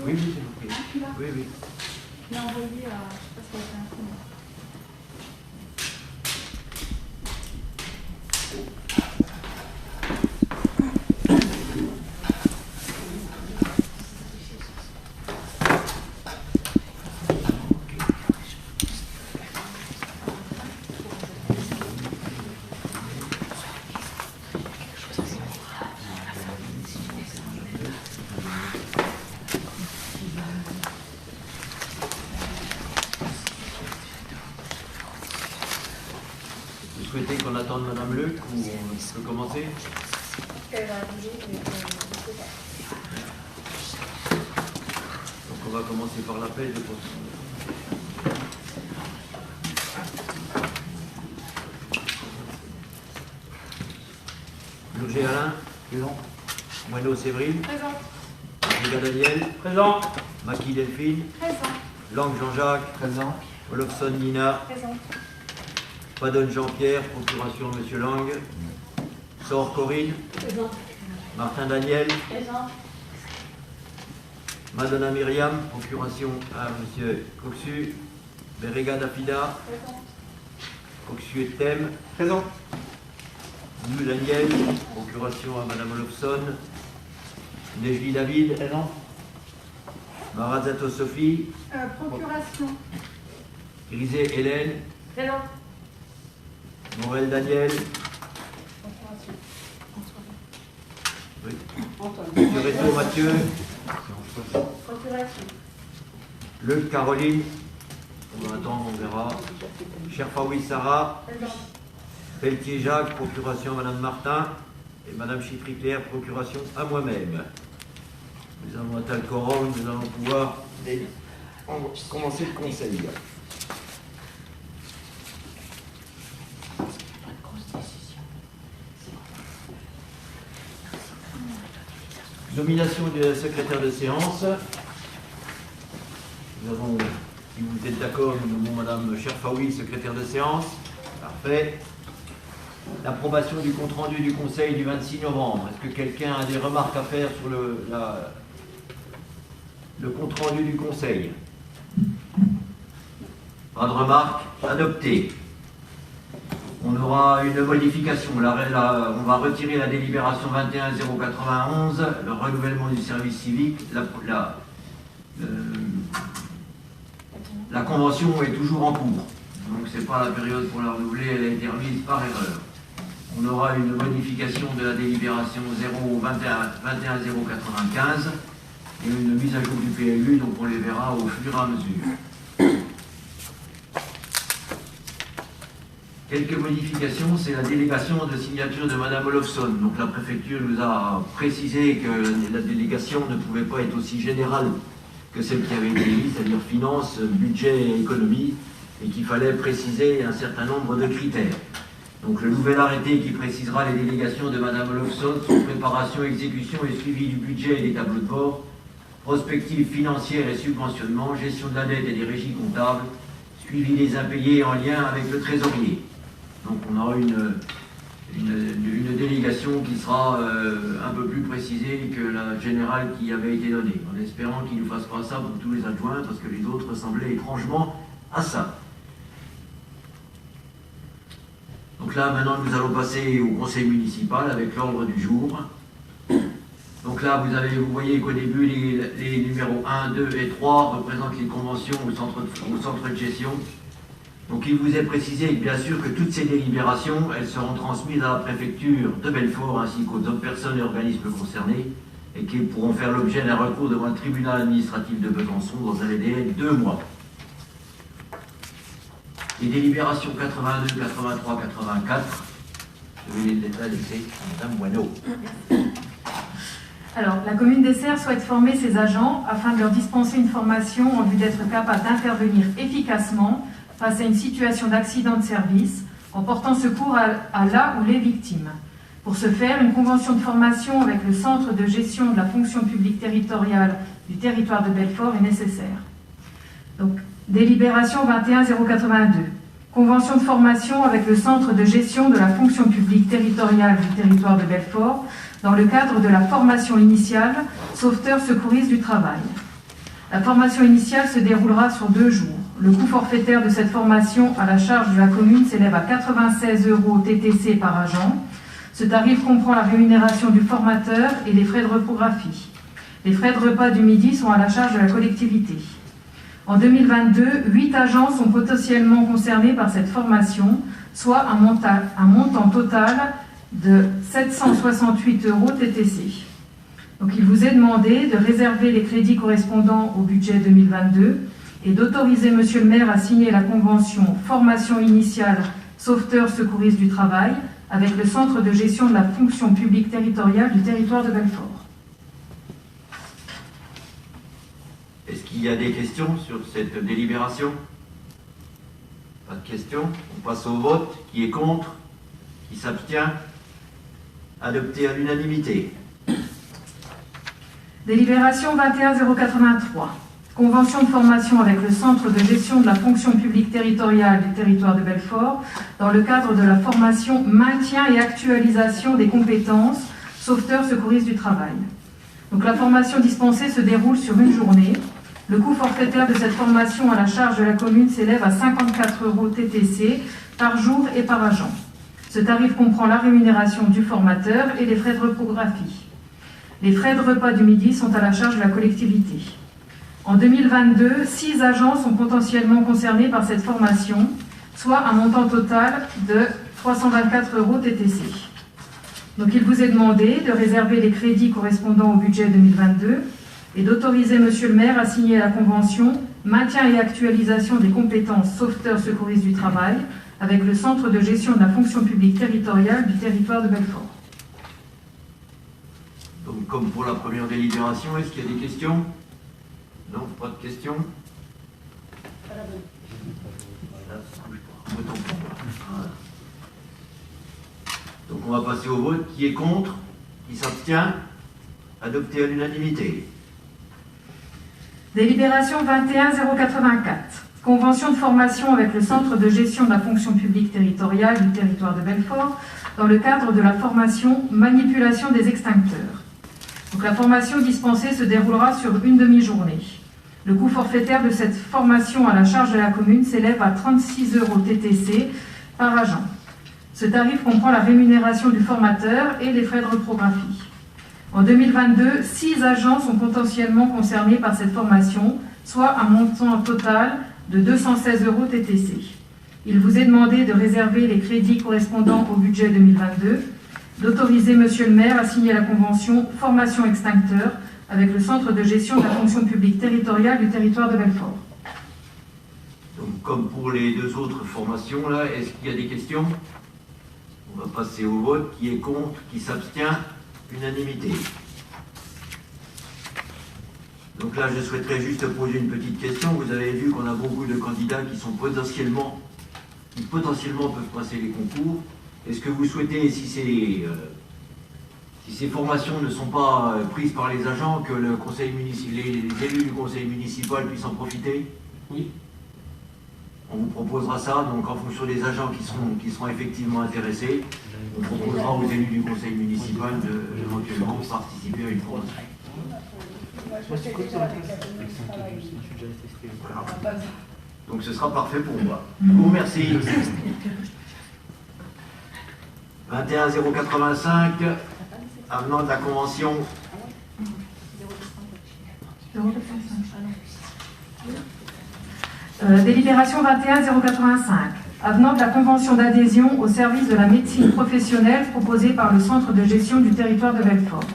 Oui, oui, c'est compris. Ah, tu l'as? Oui, oui. Je l'ai envoyé à... Je sais pas si elle a été imprimée. Vous souhaitez qu'on attende Madame Luc ou on peut commencer? Elle va bouger, mais je sais pas. Donc on va commencer par l'appel de poste. Loger Alain. Présent. Moineau Séverine. Présent. Riga Daniel. Présent. Maki Delphine. Présent. Lang Jean-Jacques. Présent. Olofsson Nina. Présent. Padonne Jean-Pierre. Procuration Monsieur Lang. Sor Corinne. Présent. Martin Daniel. Présent. Madonna Myriam. Procuration à Monsieur Coxu. Berega Dafida. Présent. Coxu et Thème. Présent. Nous Daniel. Procuration à Madame Olofsson. Nejli David. Présent. Marazzato Sophie. Procuration. Grisé Hélène. Présent. Morel Daniel. Procuration. Oui. Antoine. Loreto Mathieu. Procuration. Luc Caroline. On va attendre, on verra. Cherfaoui Sarah. Présent. Pelletier Jacques, procuration à Madame Martin. Et Madame Chitry-Claire, procuration à moi-même. Nous avons atteint le quorum, nous allons pouvoir commencer le conseil. Nomination du secrétaire de séance. Nous avons, si vous êtes d'accord, nous nommons Madame Cherfaoui, secrétaire de séance. Parfait. L'approbation du compte-rendu du Conseil du 26 novembre. Est-ce que quelqu'un a des remarques à faire sur le compte-rendu du Conseil? Pas de remarques? Adopté. On aura une modification. On va retirer la délibération 21-091, le renouvellement du service civique. La convention est toujours en cours. Donc ce n'est pas la période pour la renouveler, elle a été remise par erreur. On aura une modification de la délibération 021-095 et une mise à jour du PLU, donc on les verra au fur et à mesure. Quelques modifications, c'est la délégation de signature de Madame Olofsson. Donc la préfecture nous a précisé que la délégation ne pouvait pas être aussi générale que celle qui avait été mise, c'est-à-dire finance, budget et économie, et qu'il fallait préciser un certain nombre de critères. Donc le nouvel arrêté qui précisera les délégations de Madame Olofsson sont préparation, exécution et suivi du budget et des tableaux de bord, prospective financière et subventionnement, gestion de la dette et des régies comptables, suivi des impayés en lien avec le trésorier. Donc on aura une délégation qui sera un peu plus précisée que la générale qui avait été donnée, en espérant qu'il ne fasse pas ça pour tous les adjoints, parce que les autres ressemblaient étrangement à ça. Donc là, maintenant, nous allons passer au conseil municipal avec l'ordre du jour. Donc là, vous voyez qu'au début, les numéros 1, 2 et 3 représentent les conventions au centre de gestion. Donc il vous est précisé, bien sûr, que toutes ces délibérations, elles seront transmises à la préfecture de Belfort ainsi qu'aux autres personnes et organismes concernés et qui pourront faire l'objet d'un recours devant le tribunal administratif de Besançon dans un délai de 2 mois. Les délibérations 82, 83, 84, je vais les laisser à Mme Moineau. Alors, la commune d'Essert souhaite former ses agents afin de leur dispenser une formation en vue d'être capable d'intervenir efficacement face à une situation d'accident de service en portant secours à la ou les victimes. Pour ce faire, une convention de formation avec le Centre de gestion de la fonction publique territoriale du territoire de Belfort est nécessaire. Donc, délibération 21-082. Convention de formation avec le Centre de gestion de la fonction publique territoriale du territoire de Belfort dans le cadre de la formation initiale sauveteur secouriste du travail. La formation initiale se déroulera sur 2 jours. Le coût forfaitaire de cette formation à la charge de la commune s'élève à 96 € TTC par agent. Ce tarif comprend la rémunération du formateur et les frais de reprographie. Les frais de repas du midi sont à la charge de la collectivité. En 2022, 8 agents sont potentiellement concernés par cette formation, soit un montant total de 768 € TTC. Donc il vous est demandé de réserver les crédits correspondant au budget 2022 et d'autoriser Monsieur le maire à signer la convention formation initiale sauveteur secouriste du travail avec le centre de gestion de la fonction publique territoriale du territoire de Belfort. Est-ce qu'il y a des questions sur cette délibération? Pas de questions. On passe au vote. Qui est contre? Qui s'abstient? Adopté à l'unanimité. Délibération 21083. Convention de formation avec le centre de gestion de la fonction publique territoriale du territoire de Belfort dans le cadre de la formation maintien et actualisation des compétences sauveteur secouriste du travail. Donc la formation dispensée se déroule sur une journée. Le coût forfaitaire de cette formation à la charge de la commune s'élève à 54 € TTC par jour et par agent. Ce tarif comprend la rémunération du formateur et les frais de reprographie. Les frais de repas du midi sont à la charge de la collectivité. En 2022, 6 agents sont potentiellement concernés par cette formation, soit un montant total de 324 € TTC. Donc il vous est demandé de réserver les crédits correspondant au budget 2022 et d'autoriser Monsieur le maire à signer la convention maintien et actualisation des compétences sauveteur secouriste du travail avec le centre de gestion de la fonction publique territoriale du territoire de Belfort. Donc, comme pour la première délibération, est-ce qu'il y a des questions? Non, pas de questions. Voilà, ça bouge pas. Autant pour moi. Voilà. Donc, on va passer au vote. Qui est contre? Qui s'abstient? Adopté à l'unanimité. Délibération 21084. Convention de formation avec le centre de gestion de la fonction publique territoriale du territoire de Belfort dans le cadre de la formation manipulation des extincteurs. Donc la formation dispensée se déroulera sur une demi-journée. Le coût forfaitaire de cette formation à la charge de la commune s'élève à 36 € TTC par agent. Ce tarif comprend la rémunération du formateur et les frais de reprographie. En 2022, 6 agents sont potentiellement concernés par cette formation, soit un montant total de 216 € TTC. Il vous est demandé de réserver les crédits correspondant au budget 2022, d'autoriser Monsieur le maire à signer la convention formation extincteur avec le centre de gestion de la fonction publique territoriale du territoire de Belfort. Donc, comme pour les 2 autres formations, là, est-ce qu'il y a des questions? On va passer au vote. Qui est contre? Qui s'abstient? Unanimité. Donc là, je souhaiterais juste poser une petite question. Vous avez vu qu'on a beaucoup de candidats qui potentiellement peuvent passer les concours. Est-ce que vous souhaitez, si ces formations ne sont pas prises par les agents, que le conseil les élus du conseil municipal puissent en profiter? Oui. On vous proposera ça, donc en fonction des agents qui seront effectivement intéressés, on proposera aux élus du conseil municipal éventuellement participer à une formation. Voilà. Donc ce sera parfait pour moi. Je vous remercie. 21085, avenant de la convention. Délibération 21085. Avenant de la convention d'adhésion au service de la médecine professionnelle proposée par le centre de gestion du territoire de Belfort.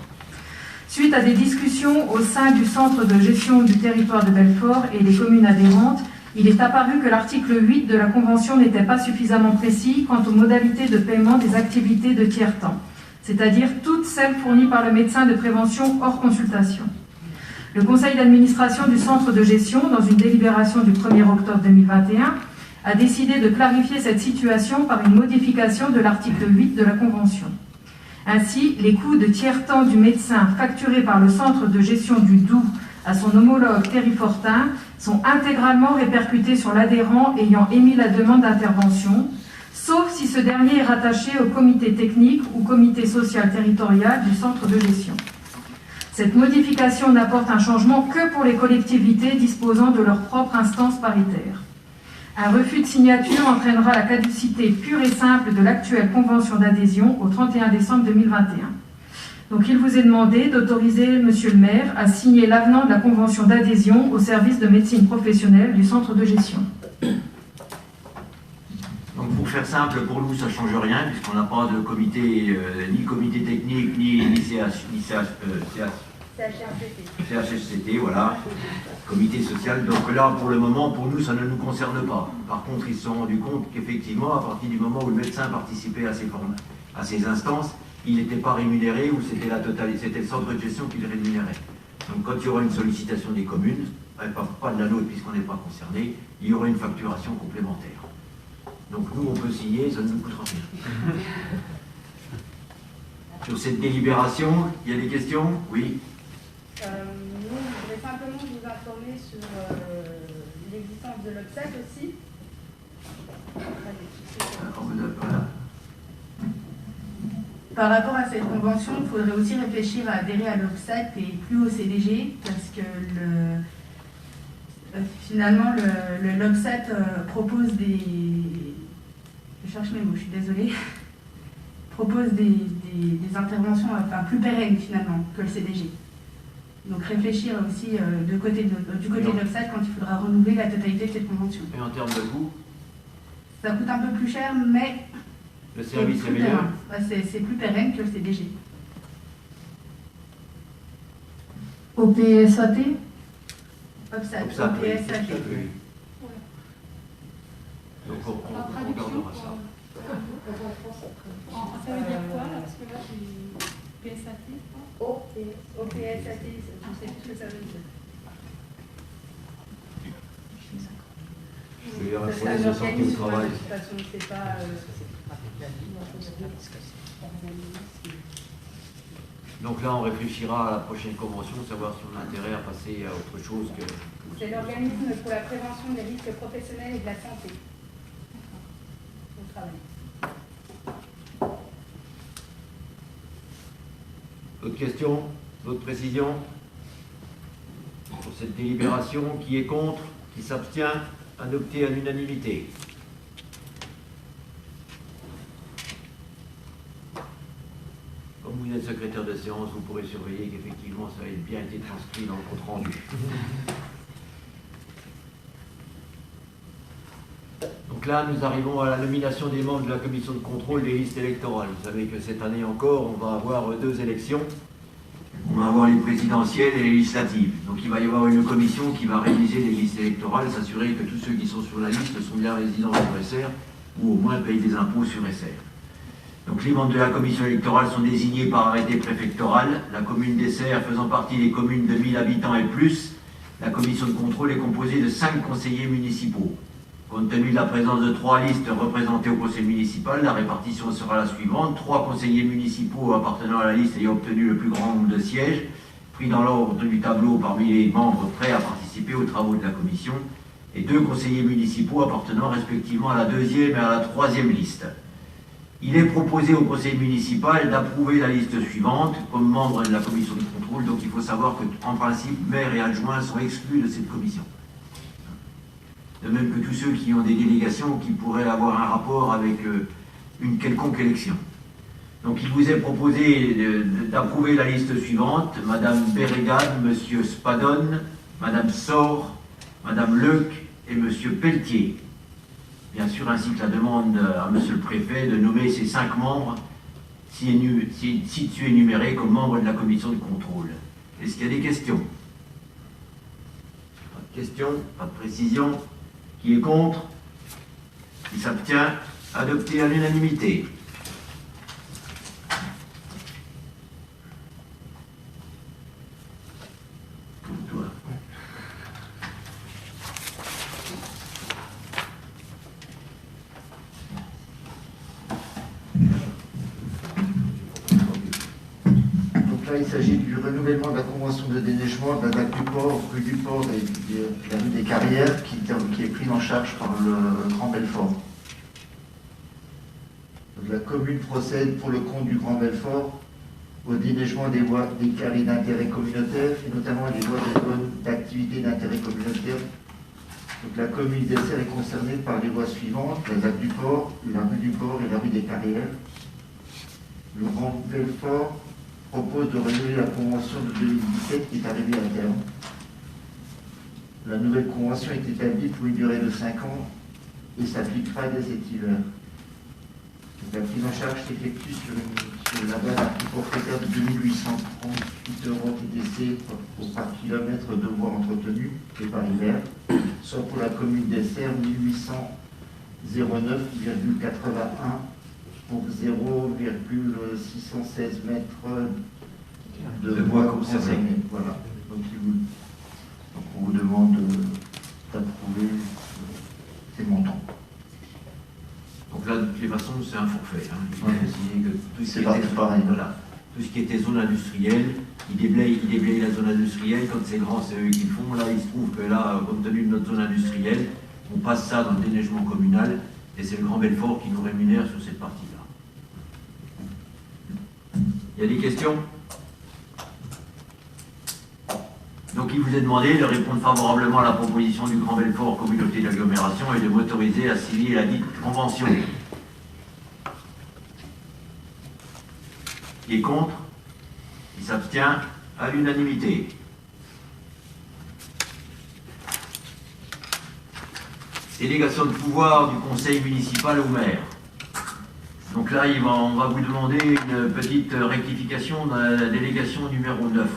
Suite à des discussions au sein du centre de gestion du territoire de Belfort et des communes adhérentes, il est apparu que l'article 8 de la convention n'était pas suffisamment précis quant aux modalités de paiement des activités de tiers-temps, c'est-à-dire toutes celles fournies par le médecin de prévention hors consultation. Le conseil d'administration du centre de gestion, dans une délibération du 1er octobre 2021, a décidé de clarifier cette situation par une modification de l'article 8 de la Convention. Ainsi, les coûts de tiers-temps du médecin facturés par le centre de gestion du Doubs à son homologue terrifortain sont intégralement répercutés sur l'adhérent ayant émis la demande d'intervention, sauf si ce dernier est rattaché au comité technique ou comité social territorial du centre de gestion. Cette modification n'apporte un changement que pour les collectivités disposant de leur propre instance paritaire. Un refus de signature entraînera la caducité pure et simple de l'actuelle convention d'adhésion au 31 décembre 2021. Donc il vous est demandé d'autoriser, Monsieur le maire, à signer l'avenant de la convention d'adhésion au service de médecine professionnelle du centre de gestion. Donc pour faire simple, pour nous ça ne change rien, puisqu'on n'a pas de comité, ni comité technique, ni CHSCT, voilà, comité social. Donc là, pour le moment, pour nous, ça ne nous concerne pas. Par contre, ils se sont rendus compte qu'effectivement, à partir du moment où le médecin participait à ces instances, il n'était pas rémunéré ou c'était la totalité, c'était le centre de gestion qui le rémunérait. Donc quand il y aura une sollicitation des communes, pas de la nôtre puisqu'on n'est pas concerné, il y aura une facturation complémentaire. Donc nous, on peut signer, ça ne nous coûtera rien. Sur cette délibération, il y a des questions? Oui. Nous, je voudrais simplement vous informer sur l'existence de l'obsèque aussi. Voilà. Par rapport à cette convention, il faudrait aussi réfléchir à adhérer à l'obsèque et plus au CDG, parce que finalement, l'obsèque propose des... Je cherche mes mots, je suis désolée. Propose des interventions plus pérennes finalement que le CDG. Donc réfléchir aussi du côté de l'obsèque quand il faudra renouveler la totalité de cette convention. Et en termes de coût? Ça coûte un peu plus cher, mais le service est meilleur. C'est plus pérenne que le CDG. Au PSAT? OPSAT. Oui. Donc on regardera ça. Ça veut dire quoi là? Parce que là j'ai PSAT. OPSAT, je sais plus ce que ça veut dire. Je vais dire un C'est problème un de santé au organisme, travail. de toute façon, c'est pas. Donc là, on réfléchira à la prochaine convention, savoir si on a intérêt à passer à autre chose que... C'est l'organisme pour la prévention des risques professionnels et de la santé au travail. D'autres questions? D'autres précisions? Sur cette délibération, qui est contre? Qui s'abstient? Adopté à l'unanimité. Comme vous êtes secrétaire de séance, vous pourrez surveiller qu'effectivement ça ait bien été transcrit dans le compte rendu. Donc là, nous arrivons à la nomination des membres de la commission de contrôle des listes électorales. Vous savez que cette année encore, on va avoir 2 élections. On va avoir les présidentielles et les législatives. Donc il va y avoir une commission qui va réviser les listes électorales, s'assurer que tous ceux qui sont sur la liste sont bien résidents sur SR ou au moins payent des impôts sur SR. Donc les membres de la commission électorale sont désignés par arrêté préfectoral. La commune d'Essert faisant partie des communes de 1000 habitants et plus, la commission de contrôle est composée de 5 conseillers municipaux. Compte tenu de la présence de 3 listes représentées au conseil municipal, la répartition sera la suivante. 3 conseillers municipaux appartenant à la liste ayant obtenu le plus grand nombre de sièges, pris dans l'ordre du tableau parmi les membres prêts à participer aux travaux de la commission, et 2 conseillers municipaux appartenant respectivement à la 2e et à la 3e liste. Il est proposé au conseil municipal d'approuver la liste suivante comme membre de la commission de contrôle, donc il faut savoir qu'en principe, maire et adjoints sont exclus de cette commission. De même que tous ceux qui ont des délégations qui pourraient avoir un rapport avec une quelconque élection. Donc il vous est proposé d'approuver la liste suivante: Madame Berégade, Monsieur Spadone, Madame Sor, Madame Leuc et Monsieur Pelletier. Bien sûr, ainsi que la demande à Monsieur le Préfet de nommer ces 5 membres ci-dessus énumérés comme membres de la commission de contrôle. Est-ce qu'il y a des questions? Pas de questions, pas de précision. Qui est contre? Qui s'abstient? Adopté à l'unanimité. Donc là, il s'agit du renouvellement de la convention de déneigement de la date du port, rue du port et de la rue des Carrières, qui est prise en charge par le Grand Belfort. Donc la commune procède pour le compte du Grand Belfort au déneigement des voies déclarées d'intérêt communautaire, et notamment les voies de zone d'activité d'intérêt communautaire. Donc la commune d'Essert est concernée par les voies suivantes, la ZAC du Port, la rue du Port et la rue des Carrières. Le Grand Belfort propose de renouveler la convention de 2017 qui est arrivée à terme. La nouvelle convention est établie pour une durée de 5 ans et s'appliquera dès cet hiver. La prise en charge s'effectue sur la base d'un prix forfaitaire de 2838 € TTC par kilomètre de voies entretenues et par hiver, soit pour la commune d'Essert 1809,81 pour 0,616 mètres de voies concernées. Voilà. Donc on vous demande d'approuver ces montants. Donc là, de toutes les façons, c'est un forfait. Hein. Il faut préciser que tout ce, tout ce qui était zone industrielle, ils déblayent la zone industrielle. Quand c'est grand, c'est eux qui le font. Là, il se trouve que là, compte tenu de notre zone industrielle, on passe ça dans le déneigement communal et c'est le Grand Belfort qui nous rémunère sur cette partie-là. Il y a des questions? Donc il vous est demandé de répondre favorablement à la proposition du Grand Belfort Communauté d'agglomération et de m'autoriser à signer la dite convention. Qui est contre? Qui s'abstient? À l'unanimité. Délégation de pouvoir du conseil municipal au maire. Donc là, on va vous demander une petite rectification dans la délégation numéro 9.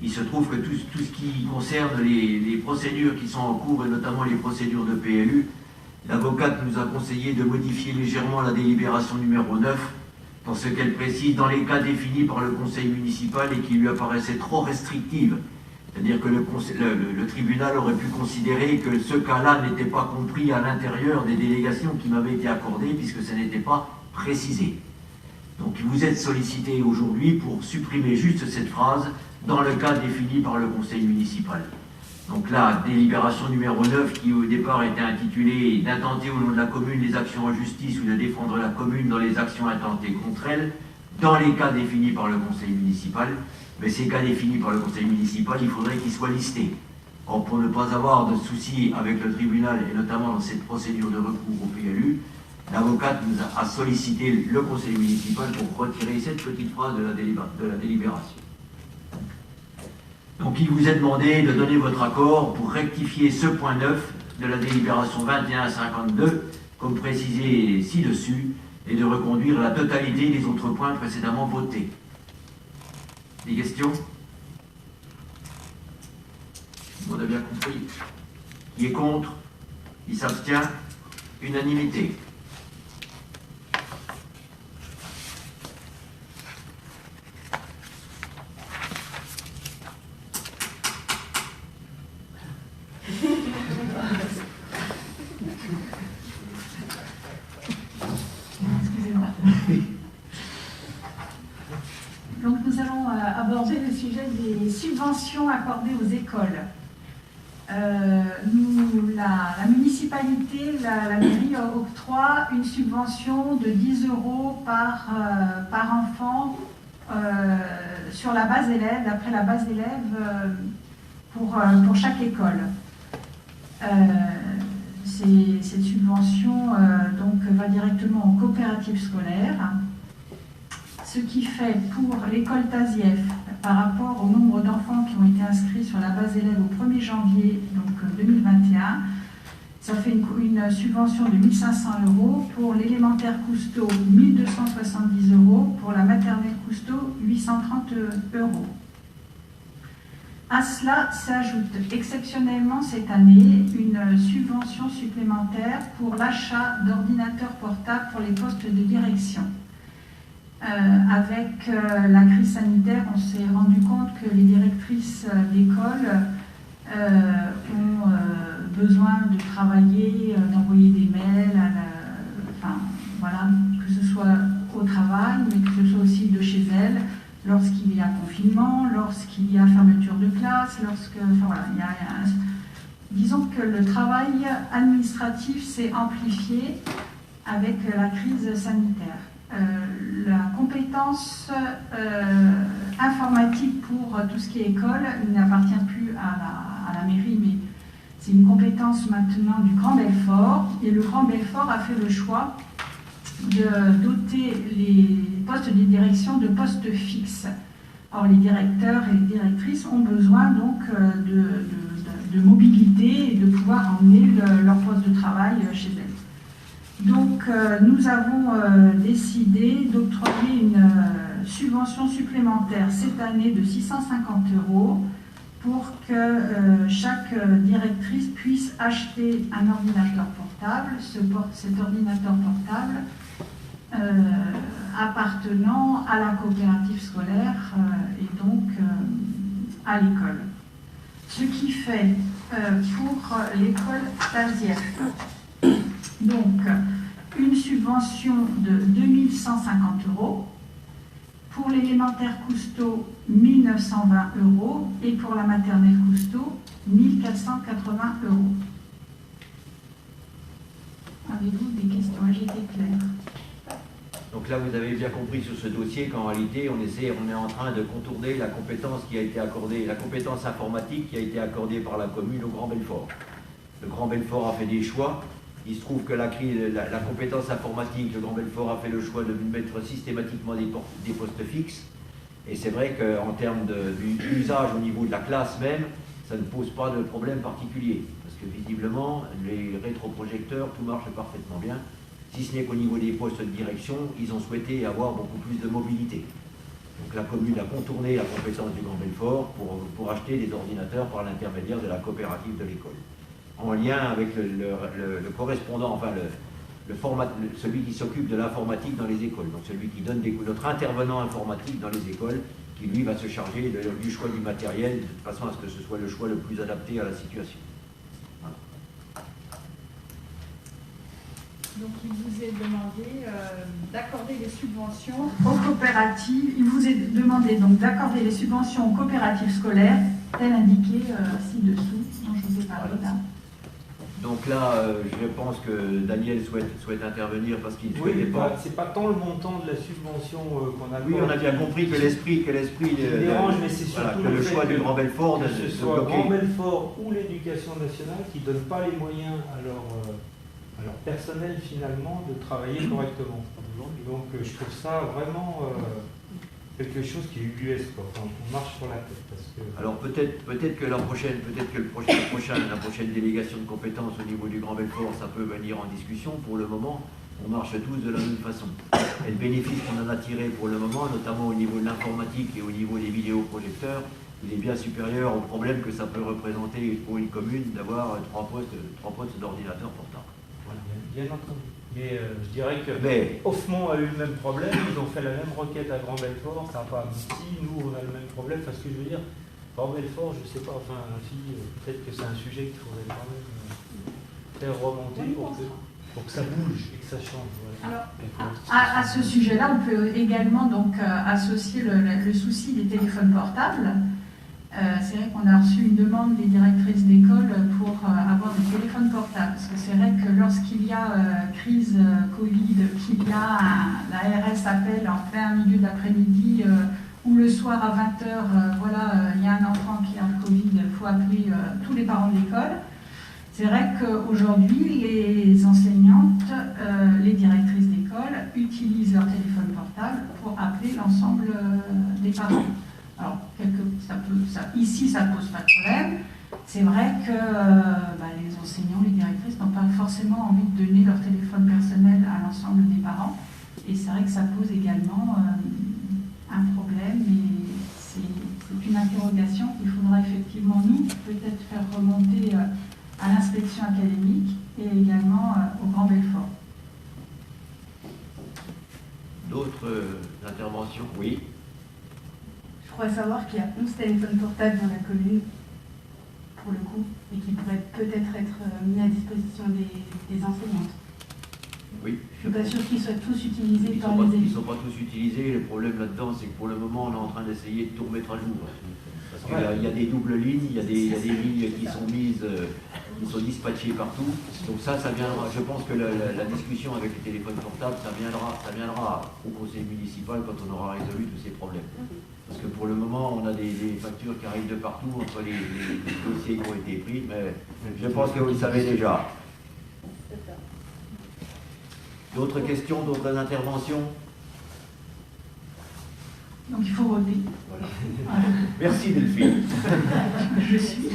Il se trouve que tout ce qui concerne les procédures qui sont en cours, et notamment les procédures de PLU, l'avocate nous a conseillé de modifier légèrement la délibération numéro 9 dans ce qu'elle précise dans les cas définis par le conseil municipal et qui lui apparaissaient trop restrictives. C'est-à-dire que le tribunal aurait pu considérer que ce cas-là n'était pas compris à l'intérieur des délégations qui m'avaient été accordées puisque ça n'était pas précisé. Donc vous êtes sollicité aujourd'hui pour supprimer juste cette phrase dans le cas défini par le conseil municipal. Donc là, délibération numéro 9 qui au départ était intitulée « D'intenter au nom de la commune les actions en justice ou de défendre la commune dans les actions intentées contre elle » dans les cas définis par le conseil municipal. Mais ces cas définis par le conseil municipal, il faudrait qu'ils soient listés. Or, pour ne pas avoir de soucis avec le tribunal, et notamment dans cette procédure de recours au PLU, l'avocate nous a sollicité le conseil municipal pour retirer cette petite phrase de la délibération. Donc il vous est demandé de donner votre accord pour rectifier ce point 9 de la délibération 21-52, comme précisé ci-dessus, et de reconduire la totalité des autres points précédemment votés. Des questions? On a bien compris. Qui est contre? Qui s'abstient? Unanimité. Donc nous allons aborder le sujet des subventions accordées aux écoles. La municipalité, la mairie octroie une subvention de 10 € par enfant sur la base élève, d'après la base élève pour chaque école. Cette subvention donc, va directement aux coopératives scolaires. Ce qui fait pour l'école Tazieff, par rapport au nombre d'enfants qui ont été inscrits sur la base élève au 1er janvier donc 2021, ça fait une subvention de 1 500 €, pour l'élémentaire Cousteau 1 270 €, pour la maternelle Cousteau 830 €. À cela s'ajoute exceptionnellement cette année une subvention supplémentaire pour l'achat d'ordinateurs portables pour les postes de direction. Avec la crise sanitaire, on s'est rendu compte que les directrices d'école ont besoin de travailler, d'envoyer des mails, voilà, que ce soit au travail, mais que ce soit aussi de chez elles, lorsqu'il y a confinement, lorsqu'il y a fermeture de classe, disons que le travail administratif s'est amplifié avec la crise sanitaire. la compétence informatique pour tout ce qui est école n'appartient plus à la mairie, mais c'est une compétence maintenant du Grand Belfort. Et le Grand Belfort a fait le choix de doter les postes de direction de postes fixes. Or, les directeurs et les directrices ont besoin donc de mobilité et de pouvoir emmener leur poste de travail chez elles. Donc, nous avons décidé d'octroyer une subvention supplémentaire cette année de 650 € pour que chaque directrice puisse acheter un ordinateur portable. Cet ordinateur portable appartenant à la coopérative scolaire et donc à l'école. Ce qui fait pour l'école Tasief, donc une subvention de 2150 €, pour l'élémentaire Cousteau 1920 € et pour la maternelle Cousteau 1480 €. Avez-vous des questions? J'ai été claire. Donc là, vous avez bien compris sur ce dossier qu'en réalité, on est en train de contourner la compétence qui a été accordée, la compétence informatique qui a été accordée par la commune au Grand Belfort. Le Grand Belfort a fait des choix. Il se trouve que la compétence informatique, le Grand Belfort a fait le choix de mettre systématiquement des postes fixes. Et c'est vrai qu'en termes d'usage au niveau de la classe même, ça ne pose pas de problème particulier. Parce que visiblement, les rétroprojecteurs, tout marche parfaitement bien. Si ce n'est qu'au niveau des postes de direction, ils ont souhaité avoir beaucoup plus de mobilité. Donc la commune a contourné la compétence du Grand Belfort pour acheter des ordinateurs par l'intermédiaire de la coopérative de l'école. En lien avec le correspondant, enfin celui qui s'occupe de l'informatique dans les écoles. Donc celui qui donne notre intervenant informatique dans les écoles, qui lui va se charger du choix du matériel, de façon à ce que ce soit le choix le plus adapté à la situation. Donc il vous est demandé d'accorder les subventions aux coopératives. Il vous est demandé donc d'accorder les subventions aux coopératives scolaires, tel indiqué ci-dessous, dont je vous ai parlé là. Donc là, je pense que Daniel souhaite intervenir parce qu'il ne souhaitait pas. C'est pas tant le montant de la subvention qu'on a. Oui, on a bien compris que l'esprit dérange, mais c'est surtout que le choix du Grand Belfort que ce soit le Grand Belfort ou l'Éducation nationale qui ne donnent pas les moyens à leur personnel finalement de travailler correctement. Donc je trouve ça vraiment quelque chose qui est ubuesque, enfin, on marche sur la tête. Parce que... Alors peut-être que la prochaine délégation de compétences au niveau du Grand Belfort, ça peut venir en discussion. Pour le moment, on marche tous de la même façon. Et le bénéfice qu'on en a tiré pour le moment, notamment au niveau de l'informatique et au niveau des vidéoprojecteurs, il est bien supérieur au problème que ça peut représenter pour une commune d'avoir trois postes d'ordinateur portable. Voilà. Bien entendu. Mais je dirais que Hoffmont a eu le même problème, ils ont fait la même requête à Grand Belfort, ça n'a pas abouti, nous on a le même problème, parce que je veux dire, Grand Belfort, je ne sais pas, enfin, peut-être que c'est un sujet qu'il faudrait quand même faire remonter pour que ça bouge et que ça change. Voilà. Alors, à ce sujet-là, on peut également donc associer le souci des téléphones portables. C'est vrai qu'on a reçu une demande des directrices d'école pour avoir des téléphones portables. Parce que c'est vrai que lorsqu'il y a crise Covid, qu'il y a l'ARS appelle en plein milieu d'après-midi ou le soir à 20h, il y a un enfant qui a le Covid, il faut appeler tous les parents de l'école. C'est vrai qu'aujourd'hui, les enseignantes, les directrices d'école utilisent leur téléphone portable pour appeler l'ensemble des parents. Alors, ici, ça ne pose pas de problème. C'est vrai que les enseignants, les directrices n'ont pas forcément envie de donner leur téléphone personnel à l'ensemble des parents. Et c'est vrai que ça pose également un problème. Et c'est une interrogation qu'il faudra effectivement, nous, peut-être faire remonter à l'inspection académique et également au Grand Belfort. D'autres interventions? Oui. Je crois savoir qu'il y a 11 téléphones portables dans la commune, pour le coup, et qui pourraient peut-être être mis à disposition des enseignantes. Oui. Je suis pas sûre qu'ils soient tous utilisés Ils par ne les élus. sont pas tous utilisés. Le problème là-dedans, c'est que pour le moment, on est en train d'essayer de tout remettre à jour. Parce qu'il y a des doubles lignes, il y a des lignes qui sont mises, qui sont dispatchées partout. Donc ça viendra. Je pense que la discussion avec les téléphones portables, ça viendra au conseil municipal quand on aura résolu tous ces problèmes. Parce que pour le moment, on a des factures qui arrivent de partout entre les dossiers qui ont été pris, mais je pense que vous le savez déjà. D'autres questions, d'autres interventions? Donc il faut voter. Voilà. Merci Delphine. Je suis.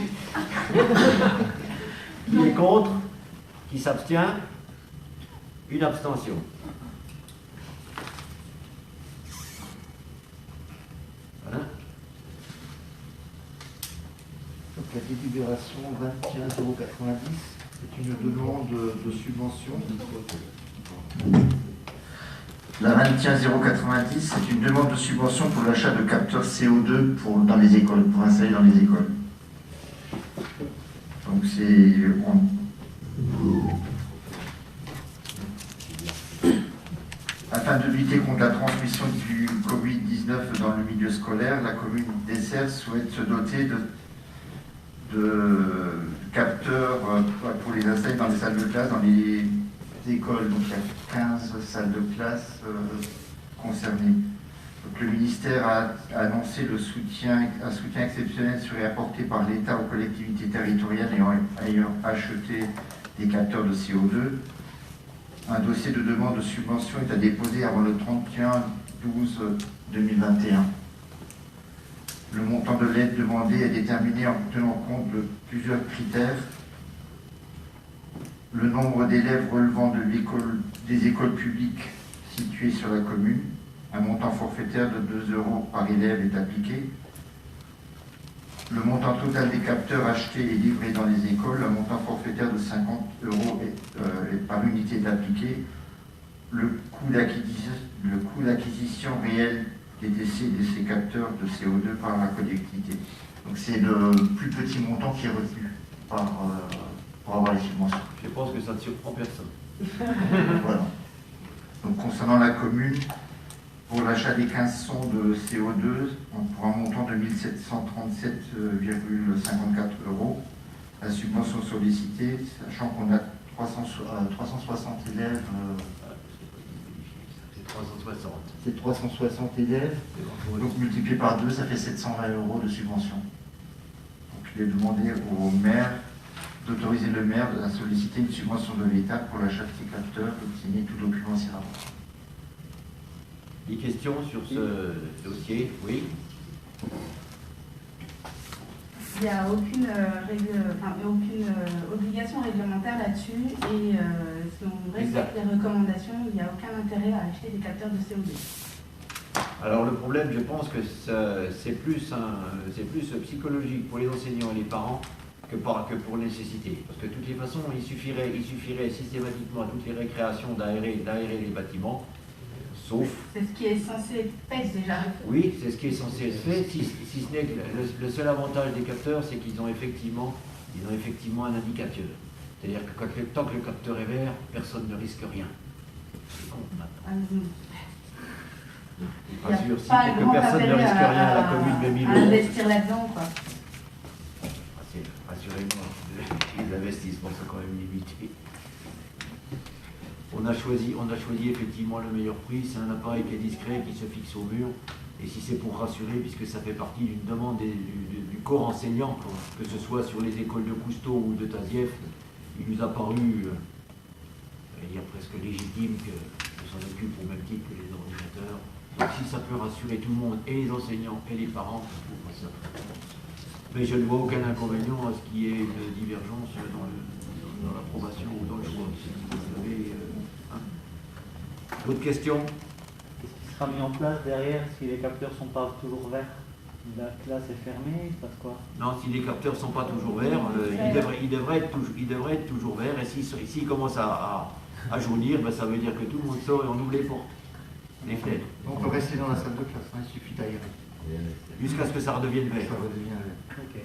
Qui est contre? Qui s'abstient? Une abstention. Voilà. Donc la délibération 25090, c'est une demande de subvention. La 21090, c'est une demande de subvention pour l'achat de capteurs CO2 dans les écoles, pour installer dans les écoles. Donc c'est... Afin de lutter contre la transmission du Covid-19 dans le milieu scolaire, la commune d'Essert souhaite se doter de capteurs pour les installer dans les salles de classe, dans les écoles. Donc il y a 15 salles de classe concernées. Donc, le ministère a annoncé un soutien exceptionnel serait apporté par l'État aux collectivités territoriales ayant acheté des capteurs de CO2. Un dossier de demande de subvention est à déposer avant le 31/12/2021. Le montant de l'aide demandée est déterminé en tenant compte de plusieurs critères. Le nombre d'élèves relevant des écoles publiques situées sur la commune. Un montant forfaitaire de 2 € par élève est appliqué. Le montant total des capteurs achetés et livrés dans les écoles, un montant forfaitaire de 50 € par unité est appliqué. Le coût d'acquisition réel de ces capteurs de CO2 par la collectivité. Donc c'est le plus petit montant qui est retenu pour avoir les subventions. Je pense que ça ne surprend personne. Voilà. Donc concernant la commune, pour l'achat des 15 sondes de CO2, pour un montant de 1737,54 €, la subvention sollicitée, sachant qu'on a 360 élèves. C'est 360. C'est 360 élèves, donc multiplié par 2, ça fait 720 € de subvention. Donc il est demandé au maire d'autoriser le maire à solliciter une subvention de l'État pour l'achat de ces capteurs, de signer tout document ci-avant. Des questions sur ce dossier? Oui. Il n'y a aucune obligation réglementaire là-dessus et si on respecte les recommandations, il n'y a aucun intérêt à acheter des capteurs de CO2. Alors le problème, je pense que c'est plus psychologique pour les enseignants et les parents que pour nécessité. Parce que de toutes les façons, il suffirait systématiquement à toutes les récréations d'aérer les bâtiments, sauf... C'est ce qui est censé être fait déjà. Oui, c'est ce qui est censé être fait, si ce n'est que le seul avantage des capteurs, c'est qu'ils ont effectivement un indicateur. C'est-à-dire que tant que le capteur est vert, personne ne risque rien. C'est con, maintenant. Pas sûr, si pour que personne ne risque rien, la commune met 1000 €. Investir là-dedans, quoi. Rassurez-moi, les investissements sont quand même limités. On a choisi effectivement le meilleur prix, c'est un appareil qui est discret, qui se fixe au mur, et si c'est pour rassurer, puisque ça fait partie d'une demande du corps enseignant, que ce soit sur les écoles de Cousteau ou de Tazieff, il nous a paru, presque légitime que s'en occupe au même titre que les ordinateurs. Donc si ça peut rassurer tout le monde, et les enseignants et les parents, pour ça. Mais je ne vois aucun inconvénient à ce qu'il y ait une divergence dans l'approbation ou dans le choix. Si vous avez, d'autres questions? Qu'est-ce qui sera mis en place derrière si les capteurs ne sont pas toujours verts? La classe est fermée, il se passe quoi? Non, si les capteurs ne sont pas toujours verts, ils devraient être toujours verts. Et s'ils commencent à jaunir, ben, ça veut dire que tout le monde sort et on ouvre les portes, les fenêtres. On peut rester dans la salle de classe, il suffit d'aérer. Jusqu'à ce que ça redevienne vert. Ça redevient vert. Ok.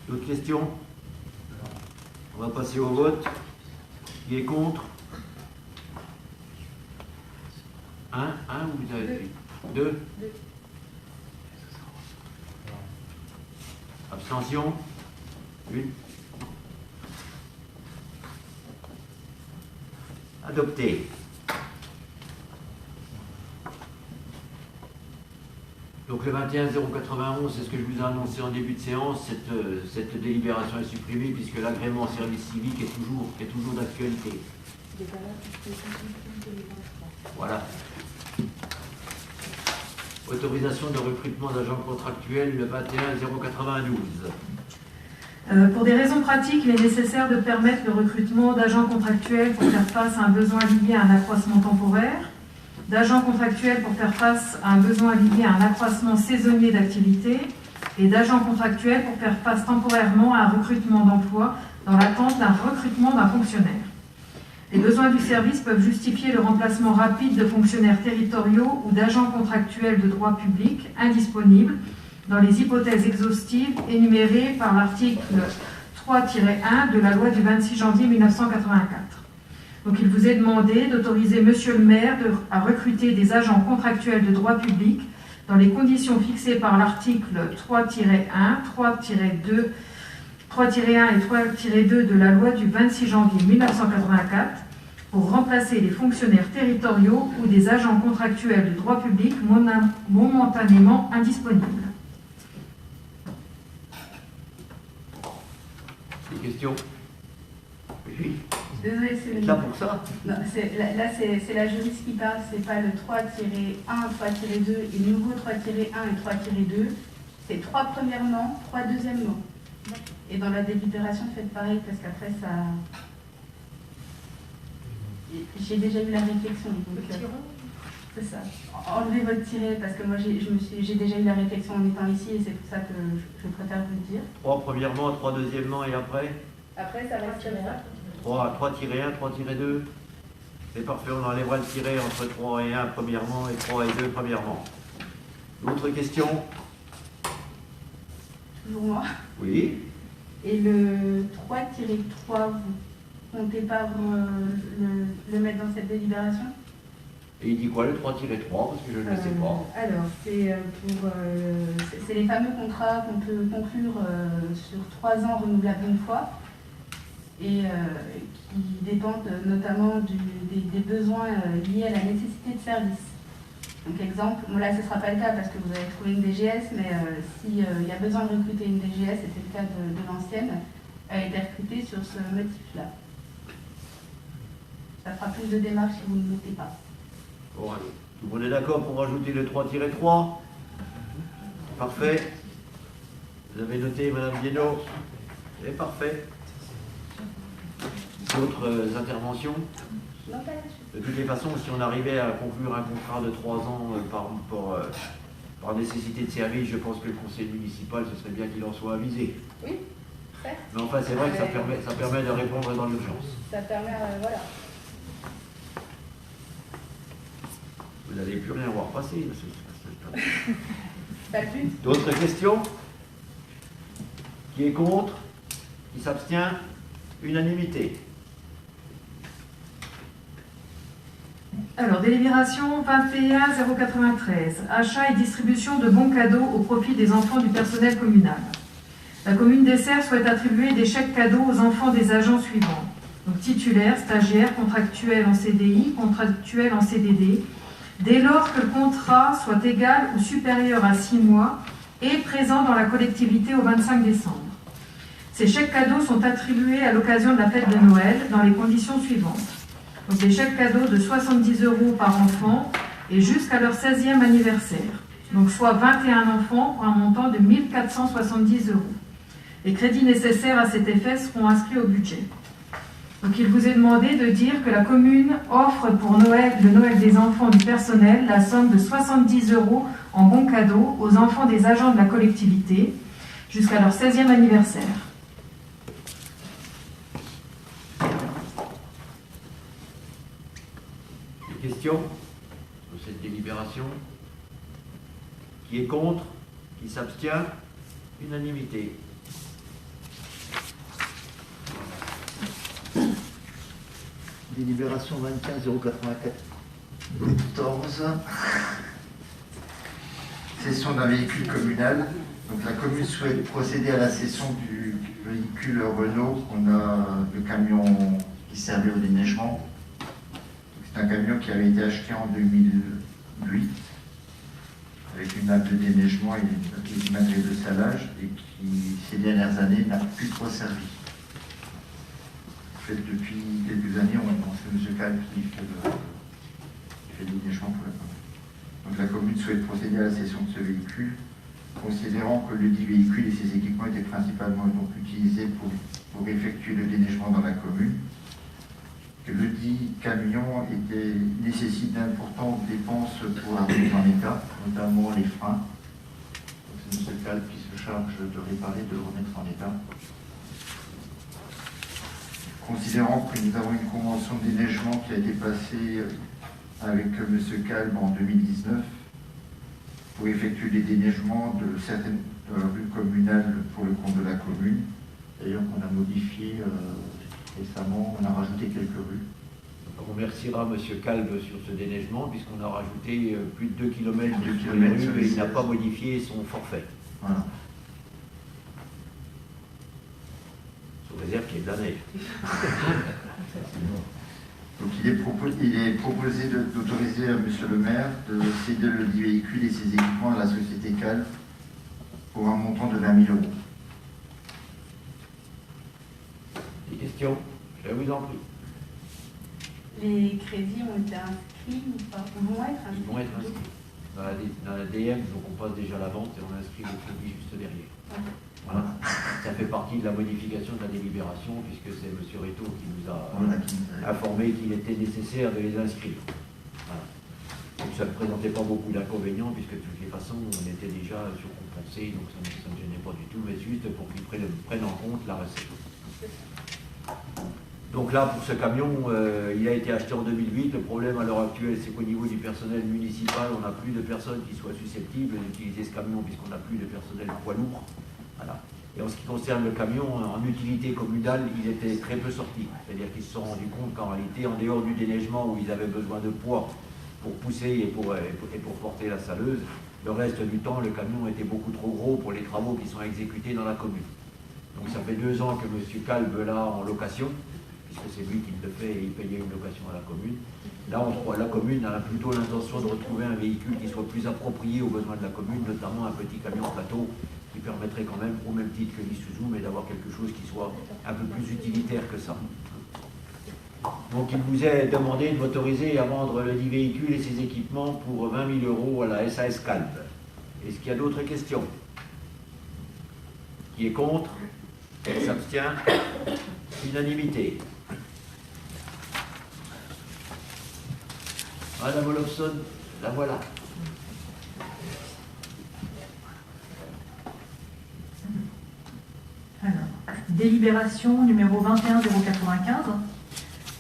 D'autres questions? On va passer au vote. Qui est contre? Un ou vous avez deux? Abstention? Une. Adopté. Donc le 21-091, c'est ce que je vous ai annoncé en début de séance, cette délibération est supprimée puisque l'agrément service civique est toujours d'actualité. Voilà. Autorisation de recrutement d'agents contractuels le 21-092. Pour des raisons pratiques, il est nécessaire de permettre le recrutement d'agents contractuels pour faire face à un besoin lié à un accroissement temporaire, d'agents contractuels pour faire face à un besoin lié à un accroissement saisonnier d'activité et d'agents contractuels pour faire face temporairement à un recrutement d'emploi dans l'attente d'un recrutement d'un fonctionnaire. Les besoins du service peuvent justifier le remplacement rapide de fonctionnaires territoriaux ou d'agents contractuels de droit public indisponibles dans les hypothèses exhaustives énumérées par l'article 3-1 de la loi du 26 janvier 1984. Donc il vous est demandé d'autoriser Monsieur le maire à recruter des agents contractuels de droit public dans les conditions fixées par l'article 3-1, 3-2, 3-1 et 3-2 de la loi du 26 janvier 1984 pour remplacer les fonctionnaires territoriaux ou des agents contractuels de droit public momentanément indisponibles. Des questions? Oui. Désolée, c'est Là pour ça? Non, là, c'est la juriste qui parle, c'est pas le 3-1, 3-2 et nouveau 3-1 et 3-2. C'est 3 premièrement, 3 deuxièmement. Et dans la délibération, faites pareil parce qu'après ça. J'ai déjà eu la réflexion. C'est ça. Enlevez votre tiret parce que moi j'ai déjà eu la réflexion en étant ici et c'est pour ça que je préfère vous le dire. 3 premièrement, 3 deuxièmement et après? Après ça reste comme ça. 3-1, 3-2. C'est parfait, on enlèvera le tiret entre 3 et 1 premièrement et 3 et 2 premièrement. D'autres questions? Toujours moi. Oui. Et le 3-3, vous comptez pas le mettre dans cette délibération? Et il dit quoi le 3-3? Parce que je ne le sais pas. Alors, c'est les fameux contrats qu'on peut conclure sur 3 ans renouvelables une fois et qui dépendent notamment des besoins liés à la nécessité de service. Donc exemple, bon là ce ne sera pas le cas parce que vous avez trouvé une DGS, mais s'il y a besoin de recruter une DGS, et c'est le cas de l'ancienne, elle a été recrutée sur ce motif-là. Ça fera plus de démarches si vous ne notez pas. Bon, allez. Tout le monde est d'accord pour rajouter le 3-3? Parfait. Vous avez noté, Madame Guénaud? C'est parfait. D'autres interventions? Non, pas là-dessus. De toutes les façons, si on arrivait à conclure un contrat de 3 ans par nécessité de service, je pense que le conseil municipal, ce serait bien qu'il en soit avisé. Oui, certes. Mais enfin, c'est vrai que ça permet de répondre dans l'urgence. Ça permet, voilà. Vous n'allez plus rien voir passer. Pas le but. D'autres questions? Qui est contre? Qui s'abstient? Unanimité. Alors, délibération 21-093, achat et distribution de bons cadeaux au profit des enfants du personnel communal. La commune d'Essert souhaite attribuer des chèques cadeaux aux enfants des agents suivants. Donc titulaires, stagiaires, contractuels en CDI, contractuels en CDD, dès lors que le contrat soit égal ou supérieur à 6 mois et présent dans la collectivité au 25 décembre. Ces chèques cadeaux sont attribués à l'occasion de la fête de Noël dans les conditions suivantes. Donc des chèques cadeaux de 70 € par enfant et jusqu'à leur 16e anniversaire. Donc soit 21 enfants pour un montant de 1 470 €. Les crédits nécessaires à cet effet seront inscrits au budget. Donc il vous est demandé de dire que la commune offre pour Noël, le Noël des enfants du personnel, la somme de 70 € en bons cadeaux aux enfants des agents de la collectivité jusqu'à leur 16e anniversaire. Des questions sur cette délibération? Qui est contre? Qui s'abstient? Unanimité. délibération 25-084-14. Cession d'un véhicule communal. Donc la commune souhaite procéder à la cession du véhicule Renault. On a le camion qui servait au déneigement. C'est un camion qui avait été acheté en 2008 avec une nappe de déneigement et du matériel de salage et qui, ces dernières années, n'a plus trop servi. En fait, depuis quelques années, c'est M. Calme qui fait le déneigement pour la commune. Donc la commune souhaite procéder à la cession de ce véhicule, considérant que le dit véhicule et ses équipements étaient principalement donc utilisés pour effectuer le déneigement dans la commune, que le dit camion nécessite d'importantes dépenses pour la remise en état, notamment les freins. C'est M. Calme qui se charge de réparer, de le remettre en état. Considérant que nous avons une convention de déneigement qui a été passée avec M. Calme en 2019 pour effectuer les déneigements de certaines rues communales pour le compte de la commune. D'ailleurs, qu'on a modifié récemment, on a rajouté quelques rues. On remerciera M. Calme sur ce déneigement, puisqu'on a rajouté plus de 2 km de sur les rues et il n'a pas modifié son forfait. Voilà. Sous réserve qu'il y ait de la neige. Donc il est proposé d'autoriser à M. le maire de céder le dit véhicule et ses équipements à la société Calme pour un montant de 20 000 €. Des questions? Je vous en prie. Les crédits ont été inscrits ou pas? Vont être inscrits? Ils vont être inscrits. Dans la DM, donc on passe déjà la vente et on inscrit le crédit juste derrière. Okay. Voilà. Ça fait partie de la modification de la délibération, puisque c'est M. Réto qui nous a informé qu'il était nécessaire de les inscrire. Voilà. Donc ça ne présentait pas beaucoup d'inconvénients, puisque de toutes les façons, on était déjà surcompensé, donc ça ne gênait pas du tout, mais juste pour qu'ils prennent en compte la recette. Donc là, pour ce camion, il a été acheté en 2008. Le problème à l'heure actuelle, c'est qu'au niveau du personnel municipal, on n'a plus de personnes qui soient susceptibles d'utiliser ce camion, puisqu'on n'a plus de personnel poids lourd. Voilà. Et en ce qui concerne le camion, en utilité communale, il était très peu sorti. C'est-à-dire qu'ils se sont rendus compte qu'en réalité, en dehors du déneigement où ils avaient besoin de poids pour pousser et pour porter la saleuse, le reste du temps, le camion était beaucoup trop gros pour les travaux qui sont exécutés dans la commune. Donc ça fait 2 ans que M. Calme l'a en location, puisque c'est lui qui le fait et il payait une location à la commune. Là, la commune a plutôt l'intention de retrouver un véhicule qui soit plus approprié aux besoins de la commune, notamment un petit camion plateau qui permettrait quand même, au même titre que l'Isuzu, mais d'avoir quelque chose qui soit un peu plus utilitaire que ça. Donc il vous est demandé de m'autoriser à vendre le dit véhicule et ses équipements pour 20 000 € à la SAS Calme. Est-ce qu'il y a d'autres questions? Qui est contre? Qui s'abstient? Unanimité. Madame Olofsson, la voilà. Alors, délibération numéro 21-095,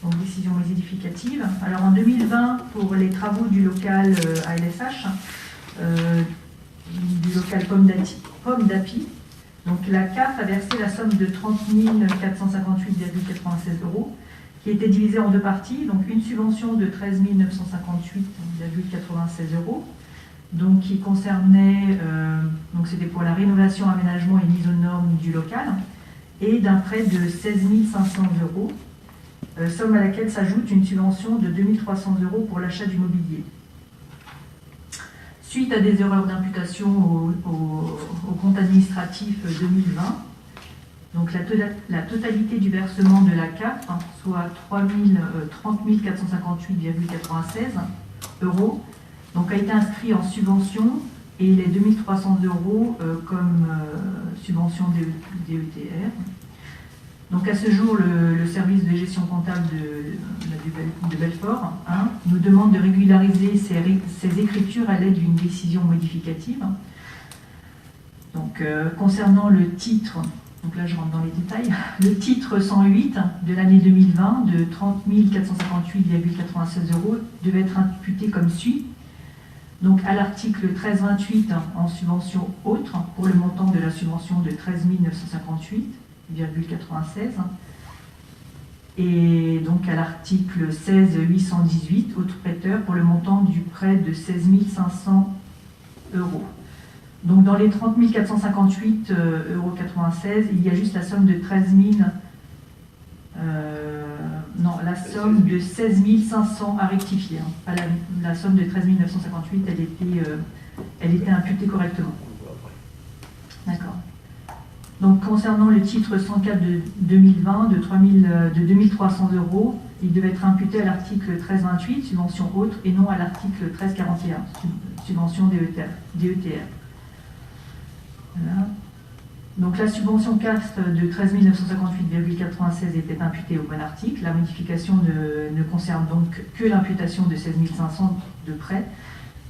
donc décision modificative. Alors en 2020, pour les travaux du local ALSH, du local Pomme d'Api, donc la CAF a versé la somme de 30 458,96 €, qui était divisée en 2 parties, donc une subvention de 13 958,96 €, donc qui concernait, donc c'était pour la rénovation, aménagement et mise aux normes du local, et d'un prêt de 16 500 €, somme à laquelle s'ajoute une subvention de 2 300 € pour l'achat du mobilier. Suite à des erreurs d'imputation au compte administratif 2020, donc la totalité du versement de la CAF, soit 30 458,96 €, donc a été inscrit en subvention, et les 2 300 € comme subvention DETR. Donc à ce jour, le service de gestion comptable de Belfort nous demande de régulariser ces écritures à l'aide d'une décision modificative. Donc concernant le titre, donc là je rentre dans les détails, le titre 108 de l'année 2020 de 30 458,96 € devait être imputé comme suit. Donc à l'article 1328 en subvention autre, pour le montant de la subvention de 13 958,96 €. Et donc à l'article 16 818, autres prêteurs, pour le montant du prêt de 16 500 euros. Donc dans les 30 458,96 euros, il y a juste la somme de 13 000... non, la somme de 16 500 à rectifier. Hein. Pas la somme de 13 958, elle était imputée correctement. D'accord. Donc concernant le titre 104 de 2020 de 2300 euros, il devait être imputé à l'article 1328, subvention autre, et non à l'article 1341, subvention DETR. Voilà. Donc la subvention CAST de 13 958,96 était imputée au bon article. La modification ne concerne donc que l'imputation de 16 500 de prêt